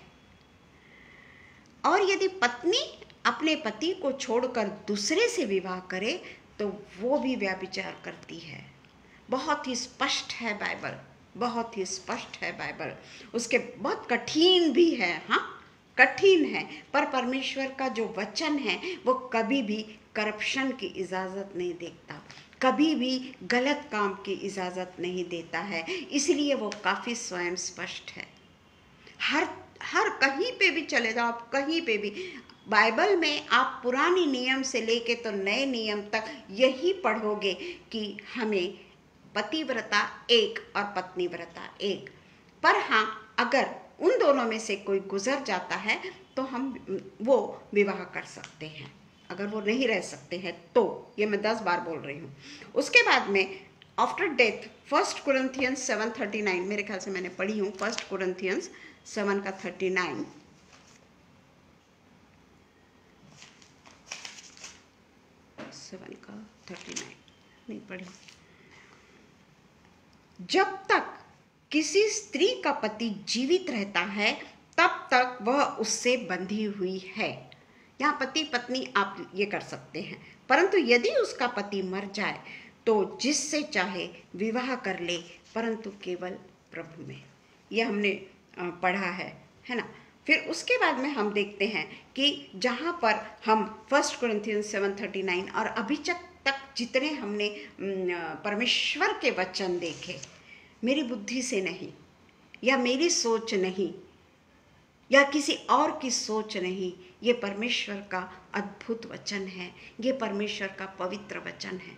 और यदि पत्नी अपने पति को छोड़कर दूसरे से विवाह करे तो वो भी व्यभिचार करती है। बहुत ही स्पष्ट है बाइबल, बहुत ही स्पष्ट है बाइबल। उसके बहुत कठिन भी है, हाँ कठिन है, पर परमेश्वर का जो वचन है वो कभी भी करप्शन की इजाज़त नहीं देता, कभी भी गलत काम की इजाज़त नहीं देता है, इसलिए वो काफ़ी स्वयं स्पष्ट है। हर कहीं पे भी चले जाओ आप, कहीं पे भी बाइबल में आप पुरानी नियम से लेके तो नए नियम तक यही पढ़ोगे कि हमें पतिव्रता एक और पत्नीव्रता एक। पर हाँ, अगर उन दोनों में से कोई गुजर जाता है तो हम वो विवाह कर सकते हैं, अगर वो नहीं रह सकते हैं तो। ये मैं 10 बार बोल रही हूँ। उसके बाद में आफ्टर डेथ 1 कुरिन्थियंस 7:39, मेरे ख्याल से मैंने पढ़ी हूँ, 1 कुरिन्थियंस 7 का 39। नहीं पढ़ी। जब तक किसी स्त्री का पति जीवित रहता है तब तक वह उससे बंधी हुई है। यहाँ पति पत्नी आप ये कर सकते हैं, परंतु यदि उसका पति मर जाए तो जिससे चाहे विवाह कर ले, परंतु केवल प्रभु में। ये हमने पढ़ा है ना। फिर उसके बाद में हम देखते हैं कि जहाँ पर हम 1 कुरिन्थियंस 7:39 और अभी तक जितने हमने परमेश्वर के वचन देखे, मेरी बुद्धि से नहीं, या मेरी सोच नहीं, या किसी और की सोच नहीं, ये परमेश्वर का अद्भुत वचन है, ये परमेश्वर का पवित्र वचन है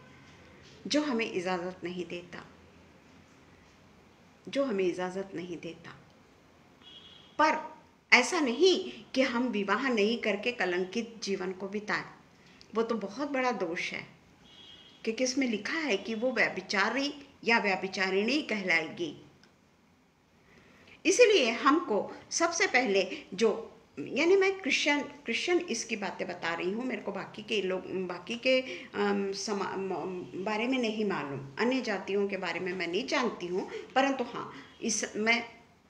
जो हमें इजाज़त नहीं देता, जो हमें इजाज़त नहीं देता। पर ऐसा नहीं कि हम विवाह नहीं करके कलंकित जीवन को बिताएं, वो तो बहुत बड़ा दोष है, क्योंकि इसमें लिखा है कि वो व्यभिचारी या व्यभिचारिणी कहलाएगी। इसलिए हमको सबसे पहले जो, यानी मैं क्रिश्चियन इसकी बातें बता रही हूँ, मेरे को बाकी के बारे में नहीं मालूम, अन्य जातियों के बारे में मैं नहीं जानती हूँ, परंतु हाँ, मैं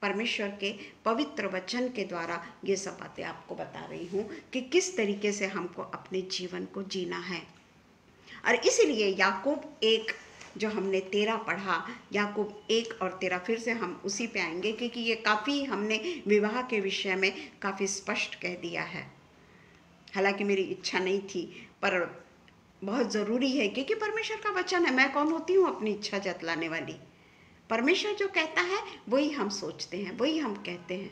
परमेश्वर के पवित्र वचन के द्वारा ये सब बातें आपको बता रही हूँ कि किस तरीके से हमको अपने जीवन को जीना है। और इसीलिए याकूब 1 जो हमने 13 पढ़ा, याकूब 1 और 13, फिर से हम उसी पे आएंगे क्योंकि ये काफ़ी हमने विवाह के विषय में काफ़ी स्पष्ट कह दिया है। हालांकि मेरी इच्छा नहीं थी, पर बहुत ज़रूरी है क्योंकि परमेश्वर का वचन है। मैं कौन होती हूँ अपनी इच्छा जतलाने वाली? परमेश्वर जो कहता है वही हम सोचते हैं, वही हम कहते हैं।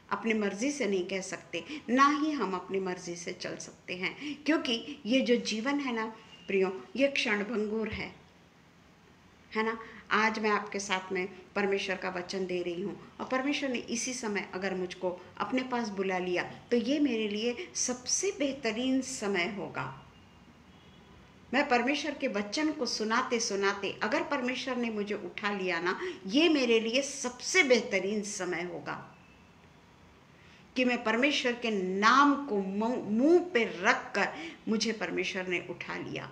अपनी मर्जी से नहीं कह सकते, ना ही हम अपनी मर्जी से चल सकते हैं, क्योंकि ये जो जीवन है ना प्रियो, ये क्षणभंगुर है। है ना। आज मैं आपके साथ में परमेश्वर का वचन दे रही हूँ और परमेश्वर ने इसी समय अगर मुझको अपने पास बुला लिया तो ये मेरे लिए सबसे बेहतरीन समय होगा। मैं परमेश्वर के वचन को सुनाते सुनाते अगर परमेश्वर ने मुझे उठा लिया ना, ये मेरे लिए सबसे बेहतरीन समय होगा कि मैं परमेश्वर के नाम को मुंह पे रख कर मुझे परमेश्वर ने उठा लिया।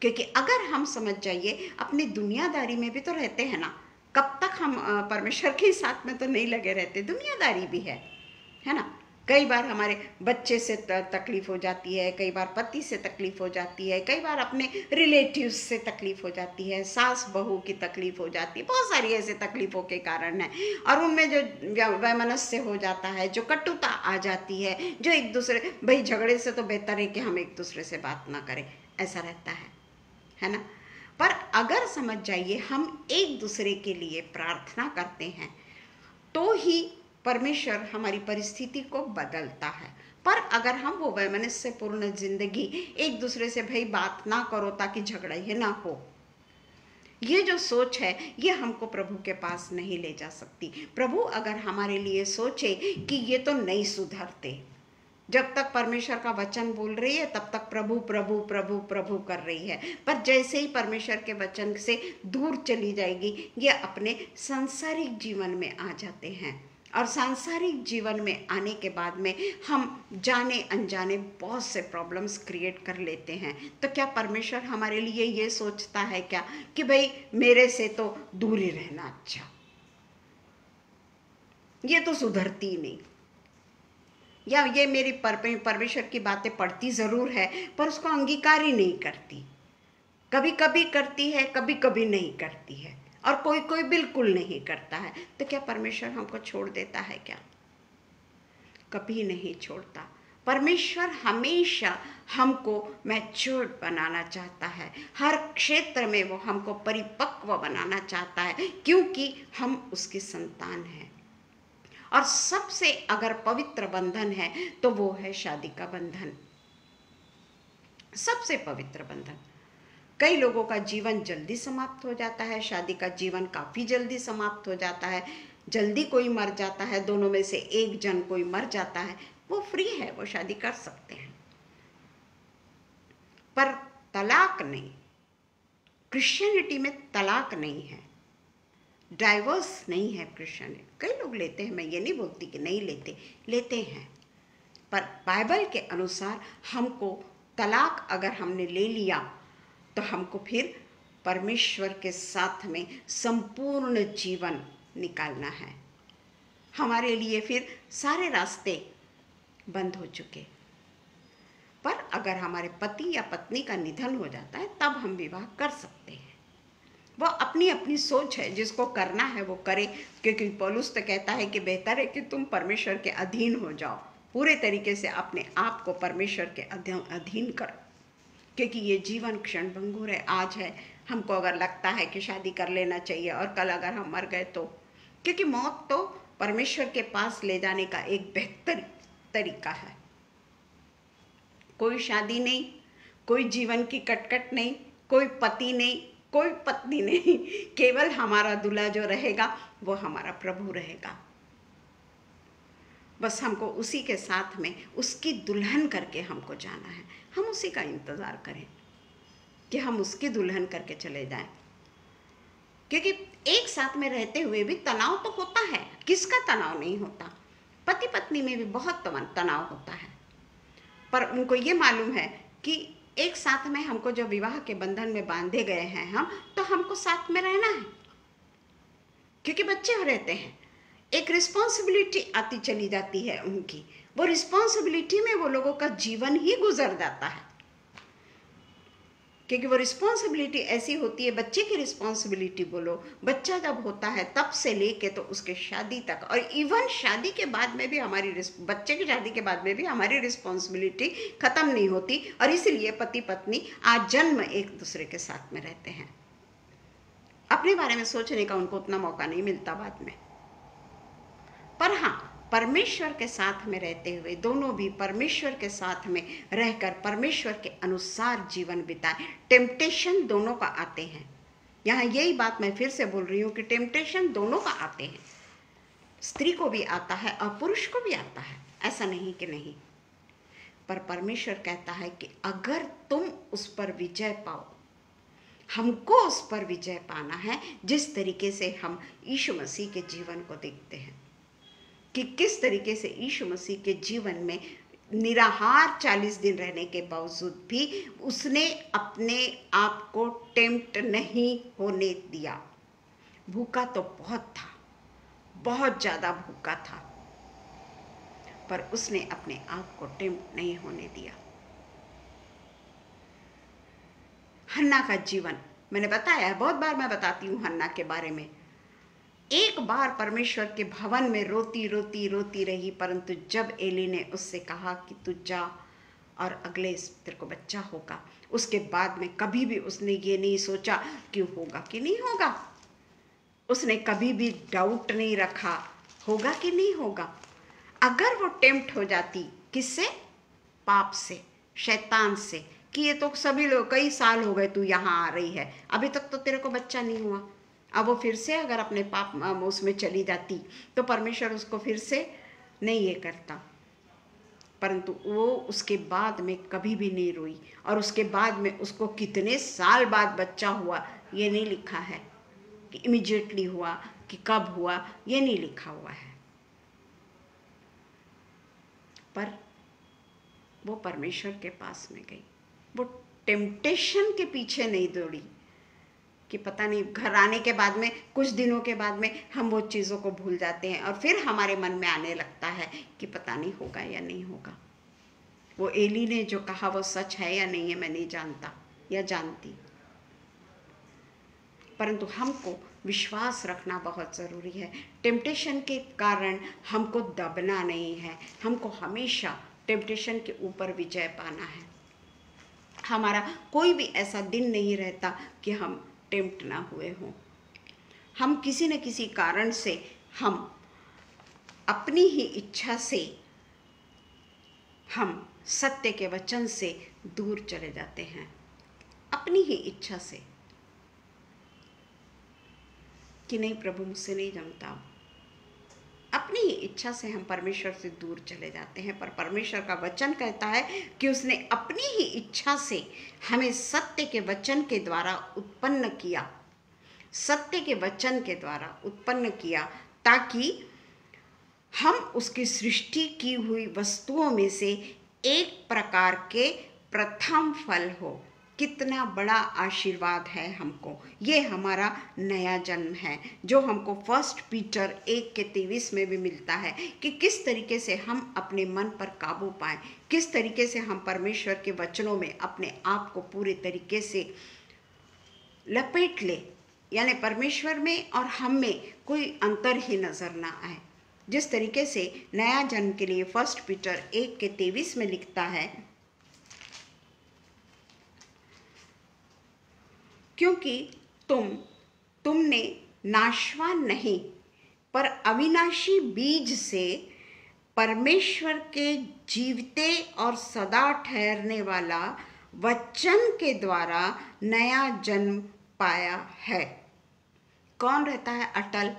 क्योंकि अगर हम समझ जाइए, अपनी दुनियादारी में भी तो रहते हैं ना, कब तक हम परमेश्वर के साथ में तो नहीं लगे रहते, दुनियादारी भी है ना। कई बार हमारे बच्चे से तकलीफ हो जाती है, कई बार पति से तकलीफ हो जाती है, कई बार अपने रिलेटिव्स से तकलीफ हो जाती है, सास बहू की तकलीफ हो जाती है, बहुत सारी ऐसे तकलीफ़ों के कारण है। और उनमें जो वैमनस्य हो जाता है, जो कटुता आ जाती है, जो एक दूसरे, भाई झगड़े से तो बेहतर है कि हम एक दूसरे से बात ना करें, ऐसा रहता है ना। पर अगर समझ जाइए, हम एक दूसरे के लिए प्रार्थना करते हैं तो ही परमेश्वर हमारी परिस्थिति को बदलता है। पर अगर हम वो वैमनस्य पूर्ण जिंदगी, एक दूसरे से भाई बात ना करो ताकि झगड़ा ही ना हो, ये जो सोच है ये हमको प्रभु के पास नहीं ले जा सकती। प्रभु अगर हमारे लिए सोचे कि ये तो नहीं सुधरते, जब तक परमेश्वर का वचन बोल रही है तब तक प्रभु प्रभु प्रभु प्रभु कर रही है, पर जैसे ही परमेश्वर के वचन से दूर चली जाएगी, ये अपने सांसारिक जीवन में आ जाते हैं। और सांसारिक जीवन में आने के बाद में हम जाने अनजाने बहुत से प्रॉब्लम्स क्रिएट कर लेते हैं। तो क्या परमेश्वर हमारे लिए ये सोचता है क्या कि भाई मेरे से तो दूर ही रहना अच्छा, ये तो सुधरती नहीं, या ये मेरी परमेश्वर की बातें पढ़ती ज़रूर है पर उसको अंगीकार ही नहीं करती, कभी कभी करती है, कभी कभी नहीं करती है, और कोई कोई बिल्कुल नहीं करता है। तो क्या परमेश्वर हमको छोड़ देता है क्या? कभी नहीं छोड़ता। परमेश्वर हमेशा हमको मैच्योर्ड बनाना चाहता है, हर क्षेत्र में वो हमको परिपक्व बनाना चाहता है, क्योंकि हम उसकी संतान हैं। और सबसे अगर पवित्र बंधन है तो वो है शादी का बंधन, सबसे पवित्र बंधन। कई लोगों का जीवन जल्दी समाप्त हो जाता है, शादी का जीवन काफ़ी जल्दी समाप्त हो जाता है, जल्दी कोई मर जाता है, दोनों में से एक जन कोई मर जाता है, वो फ्री है, वो शादी कर सकते हैं, पर तलाक नहीं। क्रिश्चियनिटी में तलाक नहीं है, डाइवर्स नहीं है क्रिश्चियनिटी। कई लोग लेते हैं, मैं ये नहीं बोलती कि नहीं लेते, लेते हैं, पर बाइबल के अनुसार हमको तलाक अगर हमने ले लिया तो हमको फिर परमेश्वर के साथ में संपूर्ण जीवन निकालना है। हमारे लिए फिर सारे रास्ते बंद हो चुके। पर अगर हमारे पति या पत्नी का निधन हो जाता है तब हम विवाह कर सकते हैं। वो अपनी अपनी सोच है, जिसको करना है वो करे, क्योंकि पौलुस तो कहता है कि बेहतर है कि तुम परमेश्वर के अधीन हो जाओ, पूरे तरीके से अपने आप को परमेश्वर के अधीन करो, क्योंकि ये जीवन क्षण भंगुर है। आज है, हमको अगर लगता है कि शादी कर लेना चाहिए और कल अगर हम मर गए तो, क्योंकि मौत तो परमेश्वर के पास ले जाने का एक बेहतर तरीका है। कोई शादी नहीं, कोई जीवन की कटकट नहीं, कोई पति नहीं, कोई पत्नी नहीं, केवल हमारा दूल्हा जो रहेगा वो हमारा प्रभु रहेगा। बस हमको उसी के साथ में उसकी दुल्हन करके हमको जाना है। हम उसी का इंतज़ार करें कि हम उसकी दुल्हन करके चले जाएं, क्योंकि एक साथ में रहते हुए भी तनाव तो होता है, किसका तनाव नहीं होता। पति पत्नी में भी बहुत तनाव होता है, पर उनको ये मालूम है कि एक साथ में हमको जो विवाह के बंधन में बांधे गए हैं हम, तो हमको साथ में रहना है, क्योंकि बच्चे रहते हैं, एक रिस्पॉन्सिबिलिटी आती चली जाती है उनकी, वो रिस्पॉन्सिबिलिटी में वो लोगों का जीवन ही गुजर जाता है, क्योंकि वो रिस्पॉन्सिबिलिटी ऐसी होती है। बच्चे की रिस्पॉन्सिबिलिटी बोलो, बच्चा जब होता है तब से लेके तो उसके शादी तक, और इवन शादी के बाद में भी हमारी, बच्चे की शादी के बाद में भी हमारी रिस्पॉन्सिबिलिटी ख़त्म नहीं होती, और इसीलिए पति पत्नी आजन्म एक दूसरे के साथ में रहते हैं। अपने बारे में सोचने का उनको उतना मौका नहीं मिलता बाद में। पर हाँ, परमेश्वर के साथ में रहते हुए दोनों भी परमेश्वर के साथ में रहकर परमेश्वर के अनुसार जीवन बिताएं। टेम्पटेशन दोनों का आते हैं, यहाँ यही बात मैं फिर से बोल रही हूँ कि टेम्पटेशन दोनों का आते हैं, स्त्री को भी आता है और पुरुष को भी आता है, ऐसा नहीं कि नहीं। पर परमेश्वर कहता है कि अगर तुम उस पर विजय पाओ, हमको उस पर विजय पाना है। जिस तरीके से हम यीशु मसीह के जीवन को देखते हैं कि किस तरीके से यीशु मसीह के जीवन में निराहार 40 दिन रहने के बावजूद भी उसने अपने आप को टेम्प्ट नहीं होने दिया। भूखा तो बहुत था, बहुत ज़्यादा भूखा था, पर उसने अपने आप को टेम्प्ट नहीं होने दिया। हन्ना का जीवन मैंने बताया है, बहुत बार मैं बताती हूँ हन्ना के बारे में। एक बार परमेश्वर के भवन में रोती रोती रोती रही, परंतु जब एली ने उससे कहा कि तू जा और अगले तेरे को बच्चा होगा, उसके बाद में कभी भी उसने ये नहीं सोचा कि होगा कि नहीं होगा। उसने कभी भी डाउट नहीं रखा होगा कि नहीं होगा। अगर वो टेम्प्ट हो जाती, किससे? पाप से, शैतान से, कि ये तो सभी लोग कई साल हो गए तू यहाँ आ रही है, अभी तक तो तेरे को बच्चा नहीं हुआ। अब वो फिर से अगर अपने पाप उसमें चली जाती तो परमेश्वर उसको फिर से नहीं ये करता, परंतु वो उसके बाद में कभी भी नहीं रोई। और उसके बाद में उसको कितने साल बाद बच्चा हुआ ये नहीं लिखा है कि इमीडिएटली हुआ कि कब हुआ, ये नहीं लिखा हुआ है। पर वो परमेश्वर के पास में गई, वो टेम्पटेशन के पीछे नहीं दौड़ी कि पता नहीं, घर आने के बाद में कुछ दिनों के बाद में हम वो चीज़ों को भूल जाते हैं और फिर हमारे मन में आने लगता है कि पता नहीं होगा या नहीं होगा। वो एली ने जो कहा वो सच है या नहीं है मैं नहीं जानता या जानती, परंतु हमको विश्वास रखना बहुत ज़रूरी है। टेम्पटेशन के कारण हमको दबना नहीं है, हमको हमेशा टेम्पटेशन के ऊपर विजय पाना है। हमारा कोई भी ऐसा दिन नहीं रहता कि हम टेम्प्ट ना हुए हों। हम किसी न किसी कारण से हम अपनी ही इच्छा से हम सत्य के वचन से दूर चले जाते हैं, अपनी ही इच्छा से कि नहीं प्रभु मुझसे नहीं जमता। अपनी ही इच्छा से हम परमेश्वर से दूर चले जाते हैं। पर परमेश्वर का वचन कहता है कि उसने अपनी ही इच्छा से हमें सत्य के वचन के द्वारा उत्पन्न किया, सत्य के वचन के द्वारा उत्पन्न किया, ताकि हम उसकी सृष्टि की हुई वस्तुओं में से एक प्रकार के प्रथम फल हो। कितना बड़ा आशीर्वाद है हमको, ये हमारा नया जन्म है जो हमको 1 पीटर 1:23 में भी मिलता है कि किस तरीके से हम अपने मन पर काबू पाएं, किस तरीके से हम परमेश्वर के वचनों में अपने आप को पूरे तरीके से लपेट ले, यानी परमेश्वर में और हम में कोई अंतर ही नज़र ना आए। जिस तरीके से नया जन्म के लिए 1 पीटर 1:23 में लिखता है, क्योंकि तुमने नाशवान नहीं पर अविनाशी बीज से परमेश्वर के जीवते और सदा ठहरने वाला वचन के द्वारा नया जन्म पाया है। कौन रहता है अटल?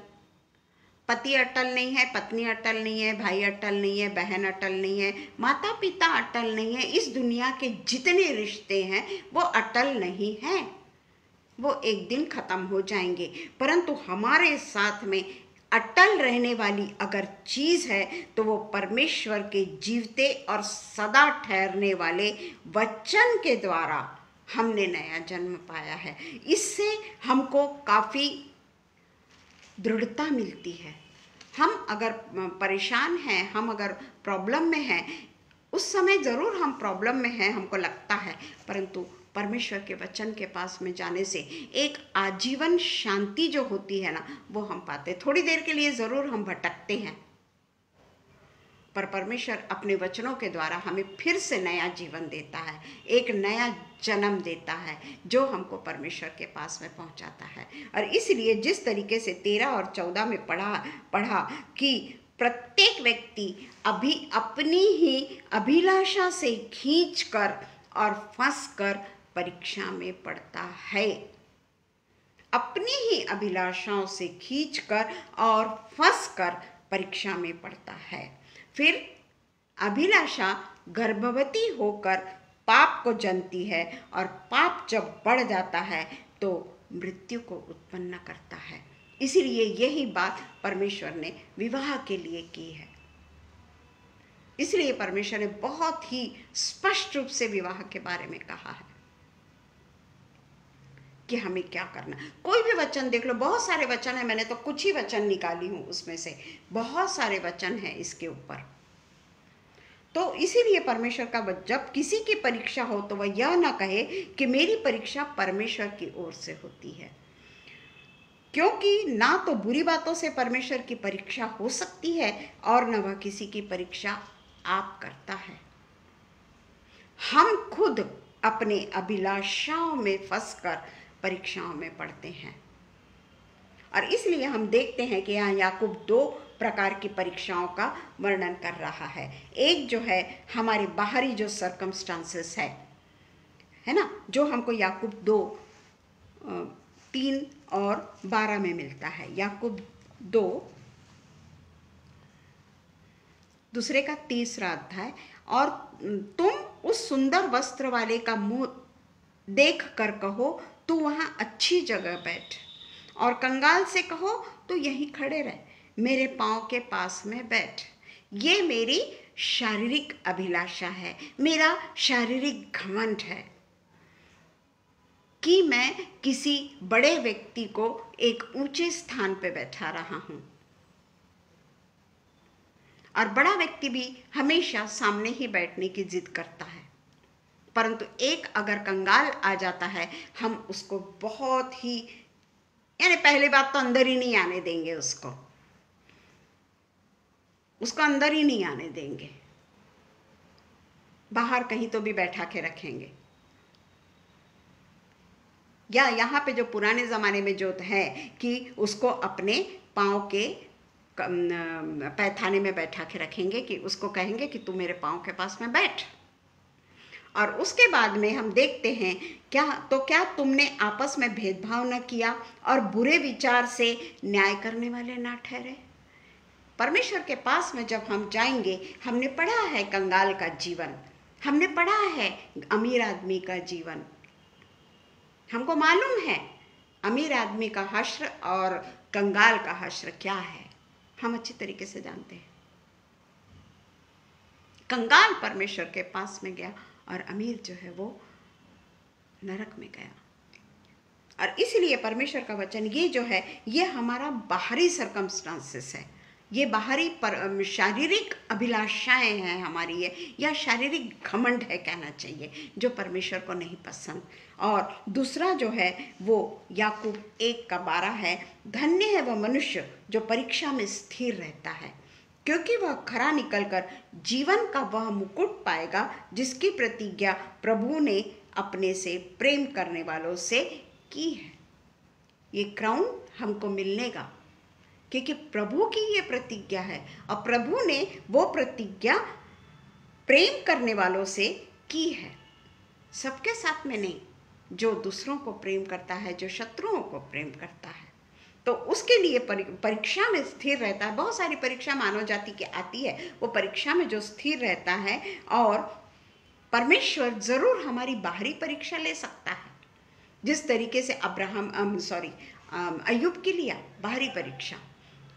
पति अटल नहीं है, पत्नी अटल नहीं है, भाई अटल नहीं है, बहन अटल नहीं है, माता पिता अटल नहीं है। इस दुनिया के जितने रिश्ते हैं वो अटल नहीं हैं, वो एक दिन खत्म हो जाएंगे। परंतु हमारे साथ में अटल रहने वाली अगर चीज़ है तो वो परमेश्वर के जीवते और सदा ठहरने वाले वचन के द्वारा हमने नया जन्म पाया है। इससे हमको काफ़ी दृढ़ता मिलती है। हम अगर परेशान हैं, हम अगर प्रॉब्लम में हैं, उस समय ज़रूर हम प्रॉब्लम में हैं, हमको लगता है, परंतु परमेश्वर के वचन के पास में जाने से एक आजीवन शांति जो होती है ना, वो हम पाते। थोड़ी देर के लिए ज़रूर हम भटकते हैं, पर परमेश्वर अपने वचनों के द्वारा हमें फिर से नया जीवन देता है, एक नया जन्म देता है जो हमको परमेश्वर के पास में पहुंचाता है। और इसलिए जिस तरीके से 13 और 14 में पढ़ा कि प्रत्येक व्यक्ति अभी अपनी ही अभिलाषा से खींचकर और फंसकर परीक्षा में पड़ता है। अपनी ही अभिलाषाओं से खींचकर और फंसकर परीक्षा में पड़ता है। फिर अभिलाषा गर्भवती होकर पाप को जनती है और पाप जब बढ़ जाता है तो मृत्यु को उत्पन्न करता है। इसीलिए यही बात परमेश्वर ने विवाह के लिए की है। इसलिए परमेश्वर ने बहुत ही स्पष्ट रूप से विवाह के बारे में कहा है कि हमें क्या करना। कोई भी वचन देख लो, बहुत सारे वचन है, मैंने तो कुछ ही वचन निकाली हूं, उसमें से बहुत सारे वचन हैं इसके ऊपर। तो इसीलिए परमेश्वर का जब किसी की परीक्षा हो तो वह यह ना कहे कि मेरी परीक्षा परमेश्वर की ओर से होती है, क्योंकि ना तो बुरी बातों से परमेश्वर की परीक्षा हो सकती है और न वह किसी की परीक्षा आप करता है। हम खुद अपने अभिलाषाओं में फंसकर परीक्षाओं में पड़ते हैं। और इसलिए हम देखते हैं कि यहाँ याकूब 2 प्रकार की परीक्षाओं का वर्णन कर रहा है। एक जो है हमारे बाहरी जो सर्कमस्टांसेस है ना, जो हमको याकूब 2 3 और 12 में मिलता है। याकूब 2 दूसरे का 3रा अध्याय। और तुम उस सुंदर वस्त्र वाले का मुंह देख कर कहो तू वहां अच्छी जगह बैठ, और कंगाल से कहो तू यहीं खड़े रह, मेरे पांव के पास में बैठ। ये मेरी शारीरिक अभिलाषा है, मेरा शारीरिक घमंड है कि मैं किसी बड़े व्यक्ति को एक ऊंचे स्थान पे बैठा रहा हूं। और बड़ा व्यक्ति भी हमेशा सामने ही बैठने की जिद करता है, परंतु एक अगर कंगाल आ जाता है हम उसको बहुत ही, यानी पहली बात तो अंदर ही नहीं आने देंगे, उसको अंदर ही नहीं आने देंगे, बाहर कहीं तो भी बैठा के रखेंगे। या यहाँ पे जो पुराने ज़माने में जो है कि उसको अपने पाँव के पैखाने में बैठा के रखेंगे, कि उसको कहेंगे कि तू मेरे पाँव के पास में बैठ। और उसके बाद में हम देखते हैं क्या तुमने आपस में भेदभाव न किया और बुरे विचार से न्याय करने वाले ना ठहरे। परमेश्वर के पास में जब हम जाएंगे, हमने पढ़ा है कंगाल का जीवन, हमने पढ़ा है अमीर आदमी का जीवन, हमको मालूम है अमीर आदमी का हश्र और कंगाल का हश्र क्या है, हम अच्छी तरीके से जानते हैं। कंगाल परमेश्वर के पास में गया और अमीर जो है वो नरक में गया। और इसलिए परमेश्वर का वचन ये जो है ये हमारा बाहरी सर्कमस्टांसेस है, ये बाहरी शारीरिक अभिलाषाएं हैं हमारी ये, या शारीरिक घमंड है कहना चाहिए, जो परमेश्वर को नहीं पसंद। और दूसरा जो है वो याकूब 1:12 है, धन्य है वह मनुष्य जो परीक्षा में स्थिर रहता है, क्योंकि वह खरा निकलकर जीवन का वह मुकुट पाएगा जिसकी प्रतिज्ञा प्रभु ने अपने से प्रेम करने वालों से की है। ये क्राउन हमको मिलने का, क्योंकि प्रभु की ये प्रतिज्ञा है और प्रभु ने वो प्रतिज्ञा प्रेम करने वालों से की है, सबके साथ में नहीं, जो दूसरों को प्रेम करता है, जो शत्रुओं को प्रेम करता है, तो उसके लिए परीक्षा में स्थिर रहता है। बहुत सारी परीक्षा मानव जाति की आती है, वो परीक्षा में जो स्थिर रहता है, और परमेश्वर जरूर हमारी बाहरी परीक्षा ले सकता है, जिस तरीके से अय्यूब की लिया बाहरी परीक्षा,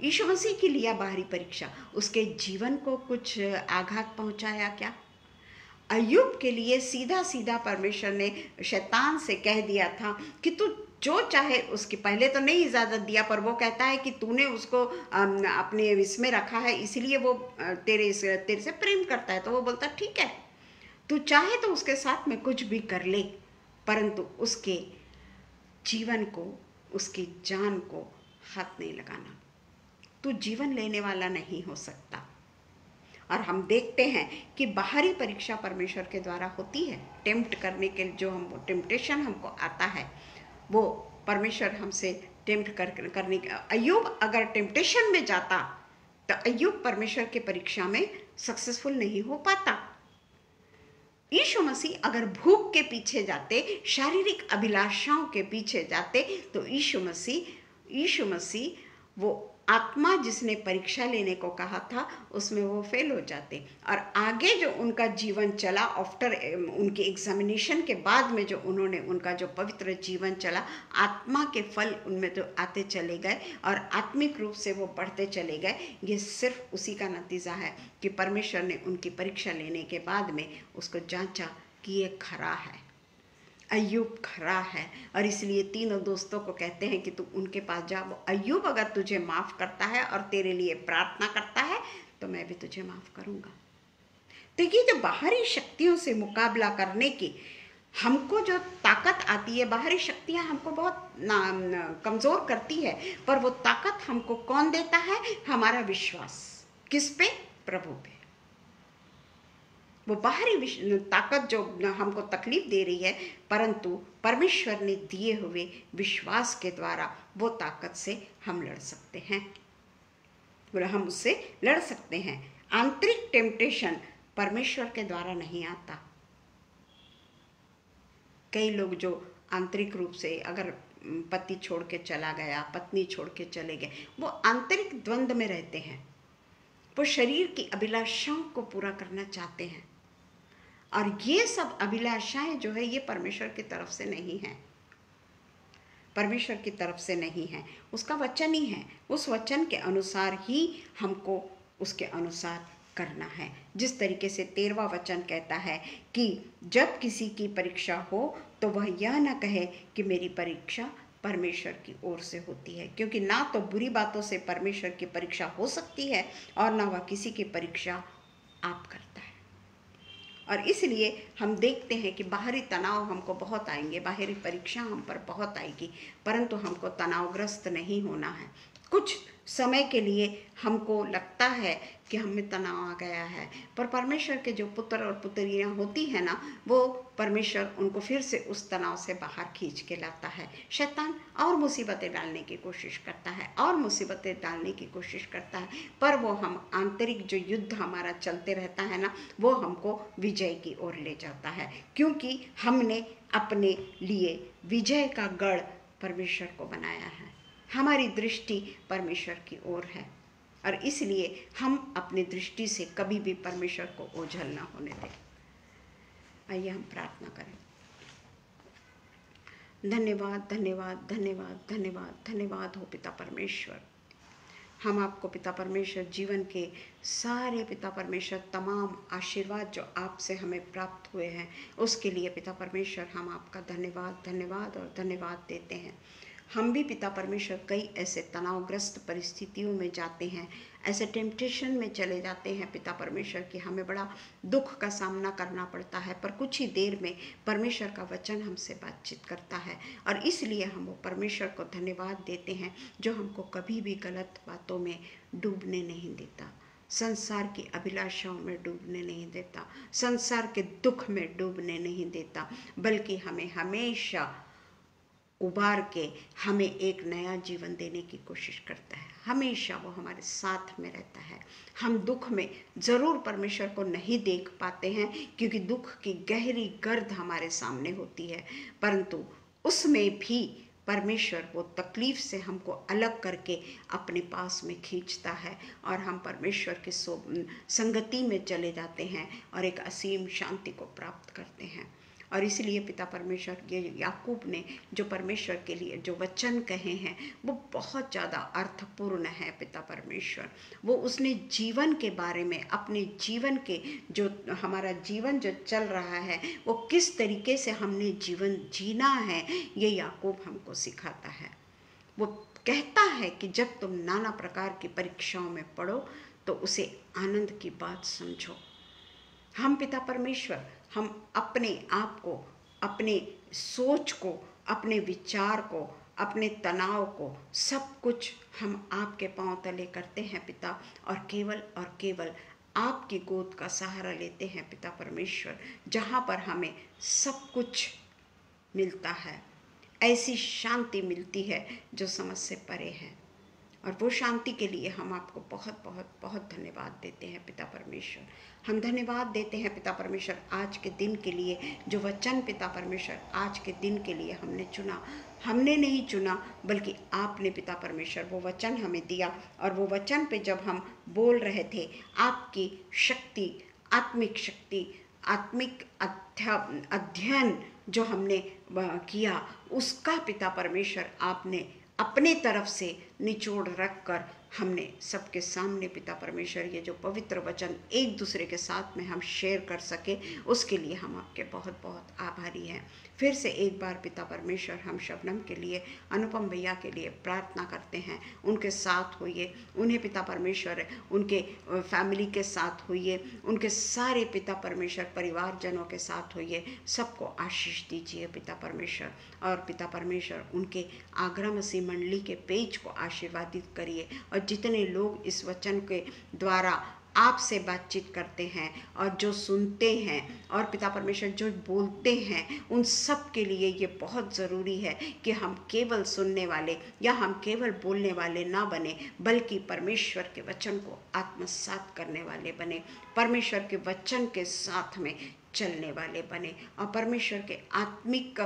यीशु मसीह की लिया बाहरी परीक्षा, उसके जीवन को कुछ आघात पहुंचाया क्या? अय्यूब के लिए सीधा सीधा परमेश्वर ने शैतान से कह दिया था कि तू जो चाहे उसकी, पहले तो नहीं इजाज़त दिया, पर वो कहता है कि तूने उसको अपने इसमें रखा है, इसलिए वो तेरे से प्रेम करता है। तो वो बोलता ठीक है, तू चाहे तो उसके साथ में कुछ भी कर ले, परंतु उसके जीवन को, उसकी जान को हाथ नहीं लगाना, तू जीवन लेने वाला नहीं हो सकता। और हम देखते हैं कि बाहरी परीक्षा परमेश्वर के द्वारा होती है, टेम्प्ट करने के, जो हम टेम्पटेशन हमको आता है वो परमेश्वर हमसे टेम्प्ट करने के। अय्यूब अगर टेम्पटेशन में जाता तो अय्यूब परमेश्वर के परीक्षा में सक्सेसफुल नहीं हो पाता। यीशु मसीह अगर भूख के पीछे जाते, शारीरिक अभिलाषाओं के पीछे जाते, तो यीशु मसीह वो आत्मा जिसने परीक्षा लेने को कहा था उसमें वो फेल हो जाते। और आगे जो उनका जीवन चला, आफ्टर उनके एग्जामिनेशन के बाद में जो उन्होंने उनका जो पवित्र जीवन चला, आत्मा के फल उनमें तो आते चले गए और आत्मिक रूप से वो बढ़ते चले गए। ये सिर्फ उसी का नतीजा है कि परमेश्वर ने उनकी परीक्षा लेने के बाद में उसको जांचा कि ये खरा है, अय्यूब खरा है। और इसलिए तीनों दोस्तों को कहते हैं कि तू उनके पास जा, वो अय्यूब अगर तुझे माफ़ करता है और तेरे लिए प्रार्थना करता है तो मैं भी तुझे माफ़ करूँगा। तो ये जो बाहरी शक्तियों से मुकाबला करने की हमको जो ताकत आती है, बाहरी शक्तियाँ हमको बहुत कमज़ोर करती है, पर वो ताकत हमको कौन देता है? हमारा विश्वास। किस पे? प्रभु पे। वो बाहरी ताकत जो हमको तकलीफ दे रही है, परंतु परमेश्वर ने दिए हुए विश्वास के द्वारा वो ताकत से हम लड़ सकते हैं, बोला हम उससे लड़ सकते हैं। आंतरिक टेम्पटेशन परमेश्वर के द्वारा नहीं आता। कई लोग जो आंतरिक रूप से अगर पति छोड़ के चला गया, पत्नी छोड़ के चले गए, वो आंतरिक द्वंद्व में रहते हैं, वो शरीर की अभिलाषाओं को पूरा करना चाहते हैं। और ये सब अभिलाषाएं जो है ये परमेश्वर की तरफ से नहीं है, परमेश्वर की तरफ से नहीं है, उसका वचन ही है। उस वचन के अनुसार ही हमको उसके अनुसार करना है। जिस तरीके से 13वां वचन कहता है कि जब किसी की परीक्षा हो तो वह यह न कहे कि मेरी परीक्षा परमेश्वर की ओर से होती है, क्योंकि ना तो बुरी बातों से परमेश्वर की परीक्षा हो सकती है और ना वह किसी की परीक्षा आप करता है। और इसलिए हम देखते हैं कि बाहरी तनाव हमको बहुत आएंगे, बाहरी परीक्षा हम पर बहुत आएगी, परंतु हमको तनावग्रस्त नहीं होना है। कुछ समय के लिए हमको लगता है कि हमें तनाव आ गया है, पर परमेश्वर के जो पुत्र और पुत्रियाँ होती हैं ना, वो परमेश्वर उनको फिर से उस तनाव से बाहर खींच के लाता है। शैतान और मुसीबतें डालने की कोशिश करता है और मुसीबतें डालने की कोशिश करता है, पर वो हम आंतरिक जो युद्ध हमारा चलते रहता है ना, वो हमको विजय की ओर ले जाता है, क्योंकि हमने अपने लिए विजय का गढ़ परमेश्वर को बनाया है। हमारी दृष्टि परमेश्वर की ओर है और इसलिए हम अपनी दृष्टि से कभी भी परमेश्वर को ओझल ना होने दें। आइए हम प्रार्थना करें। धन्यवाद धन्यवाद धन्यवाद धन्यवाद धन्यवाद हो पिता परमेश्वर। हम आपको पिता परमेश्वर जीवन के सारे पिता परमेश्वर तमाम आशीर्वाद जो आपसे हमें प्राप्त हुए हैं उसके लिए पिता परमेश्वर हम आपका धन्यवाद धन्यवाद और धन्यवाद देते हैं। हम भी पिता परमेश्वर कई ऐसे तनावग्रस्त परिस्थितियों में जाते हैं, ऐसे टेम्पटेशन में चले जाते हैं पिता परमेश्वर कि हमें बड़ा दुख का सामना करना पड़ता है, पर कुछ ही देर में परमेश्वर का वचन हमसे बातचीत करता है और इसलिए हम वो परमेश्वर को धन्यवाद देते हैं जो हमको कभी भी गलत बातों में डूबने नहीं देता, संसार की अभिलाषाओं में डूबने नहीं देता, संसार के दुख में डूबने नहीं देता, बल्कि हमें हमेशा उबार के हमें एक नया जीवन देने की कोशिश करता है। हमेशा वो हमारे साथ में रहता है। हम दुख में ज़रूर परमेश्वर को नहीं देख पाते हैं क्योंकि दुख की गहरी गर्द हमारे सामने होती है, परंतु उसमें भी परमेश्वर वो तकलीफ़ से हमको अलग करके अपने पास में खींचता है और हम परमेश्वर की संगति में चले जाते हैं और एक असीम शांति को प्राप्त करते हैं। और इसलिए पिता परमेश्वर ये याकूब ने जो परमेश्वर के लिए जो वचन कहे हैं वो बहुत ज़्यादा अर्थपूर्ण है पिता परमेश्वर। वो उसने जीवन के बारे में, अपने जीवन के जो हमारा जीवन जो चल रहा है वो किस तरीके से हमने जीवन जीना है, ये याकूब हमको सिखाता है। वो कहता है कि जब तुम नाना प्रकार की परीक्षाओं में पड़ो तो उसे आनंद की बात समझो। हम पिता परमेश्वर, हम अपने आप को, अपने सोच को, अपने विचार को, अपने तनाव को, सब कुछ हम आपके पांव तले करते हैं पिता, और केवल आपकी गोद का सहारा लेते हैं पिता परमेश्वर, जहाँ पर हमें सब कुछ मिलता है, ऐसी शांति मिलती है जो समझ से परे है। और वो शांति के लिए हम आपको बहुत बहुत बहुत धन्यवाद देते हैं पिता परमेश्वर। हम धन्यवाद देते हैं पिता परमेश्वर आज के दिन के लिए, जो वचन पिता परमेश्वर आज के दिन के लिए हमने चुना। हमने नहीं चुना बल्कि आपने पिता परमेश्वर वो वचन हमें दिया, और वो वचन पे जब हम बोल रहे थे, आपकी शक्ति, आत्मिक शक्ति, आत्मिक अध्ययन जो हमने किया, उसका पिता परमेश्वर आपने अपने तरफ से निचोड़ रख कर हमने सबके सामने पिता परमेश्वर ये जो पवित्र वचन एक दूसरे के साथ में हम शेयर कर सके, उसके लिए हम आपके बहुत बहुत आभारी हैं। फिर से एक बार पिता परमेश्वर हम शबनम के लिए, अनुपम भैया के लिए प्रार्थना करते हैं। उनके साथ होइए, उन्हें पिता परमेश्वर उनके फैमिली के साथ होइए, उनके सारे पिता परमेश्वर परिवारजनों के साथ होइए, सबको आशीष दीजिए पिता परमेश्वर। और पिता परमेश्वर उनके आगरा मसीह मंडली के पेज को आशीर्वादित करिए, और जितने लोग इस वचन के द्वारा आपसे बातचीत करते हैं और जो सुनते हैं और पिता परमेश्वर जो बोलते हैं, उन सब के लिए ये बहुत ज़रूरी है कि हम केवल सुनने वाले या हम केवल बोलने वाले ना बने, बल्कि परमेश्वर के वचन को आत्मसात करने वाले बने, परमेश्वर के वचन के साथ में चलने वाले बने, और परमेश्वर के आत्मिक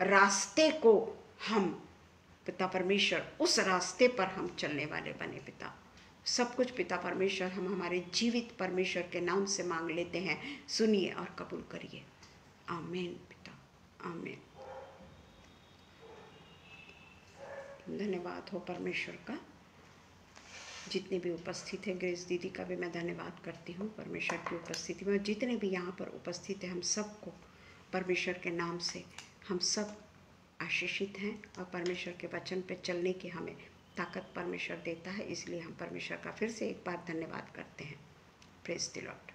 रास्ते को हम पिता परमेश्वर उस रास्ते पर हम चलने वाले बने। पिता सब कुछ पिता परमेश्वर हम हमारे जीवित परमेश्वर के नाम से मांग लेते हैं, सुनिए और कबूल करिए। आमीन पिता, आमीन। धन्यवाद हो परमेश्वर का। जितने भी उपस्थित हैं, ग्रेस दीदी का भी मैं धन्यवाद करती हूँ परमेश्वर की उपस्थिति में, और जितने भी यहाँ पर उपस्थित हैं हम सबको परमेश्वर के नाम से हम सब आशीषित हैं, और परमेश्वर के वचन पे चलने की हमें ताकत परमेश्वर देता है, इसलिए हम परमेश्वर का फिर से एक बार धन्यवाद करते हैं। Praise the Lord.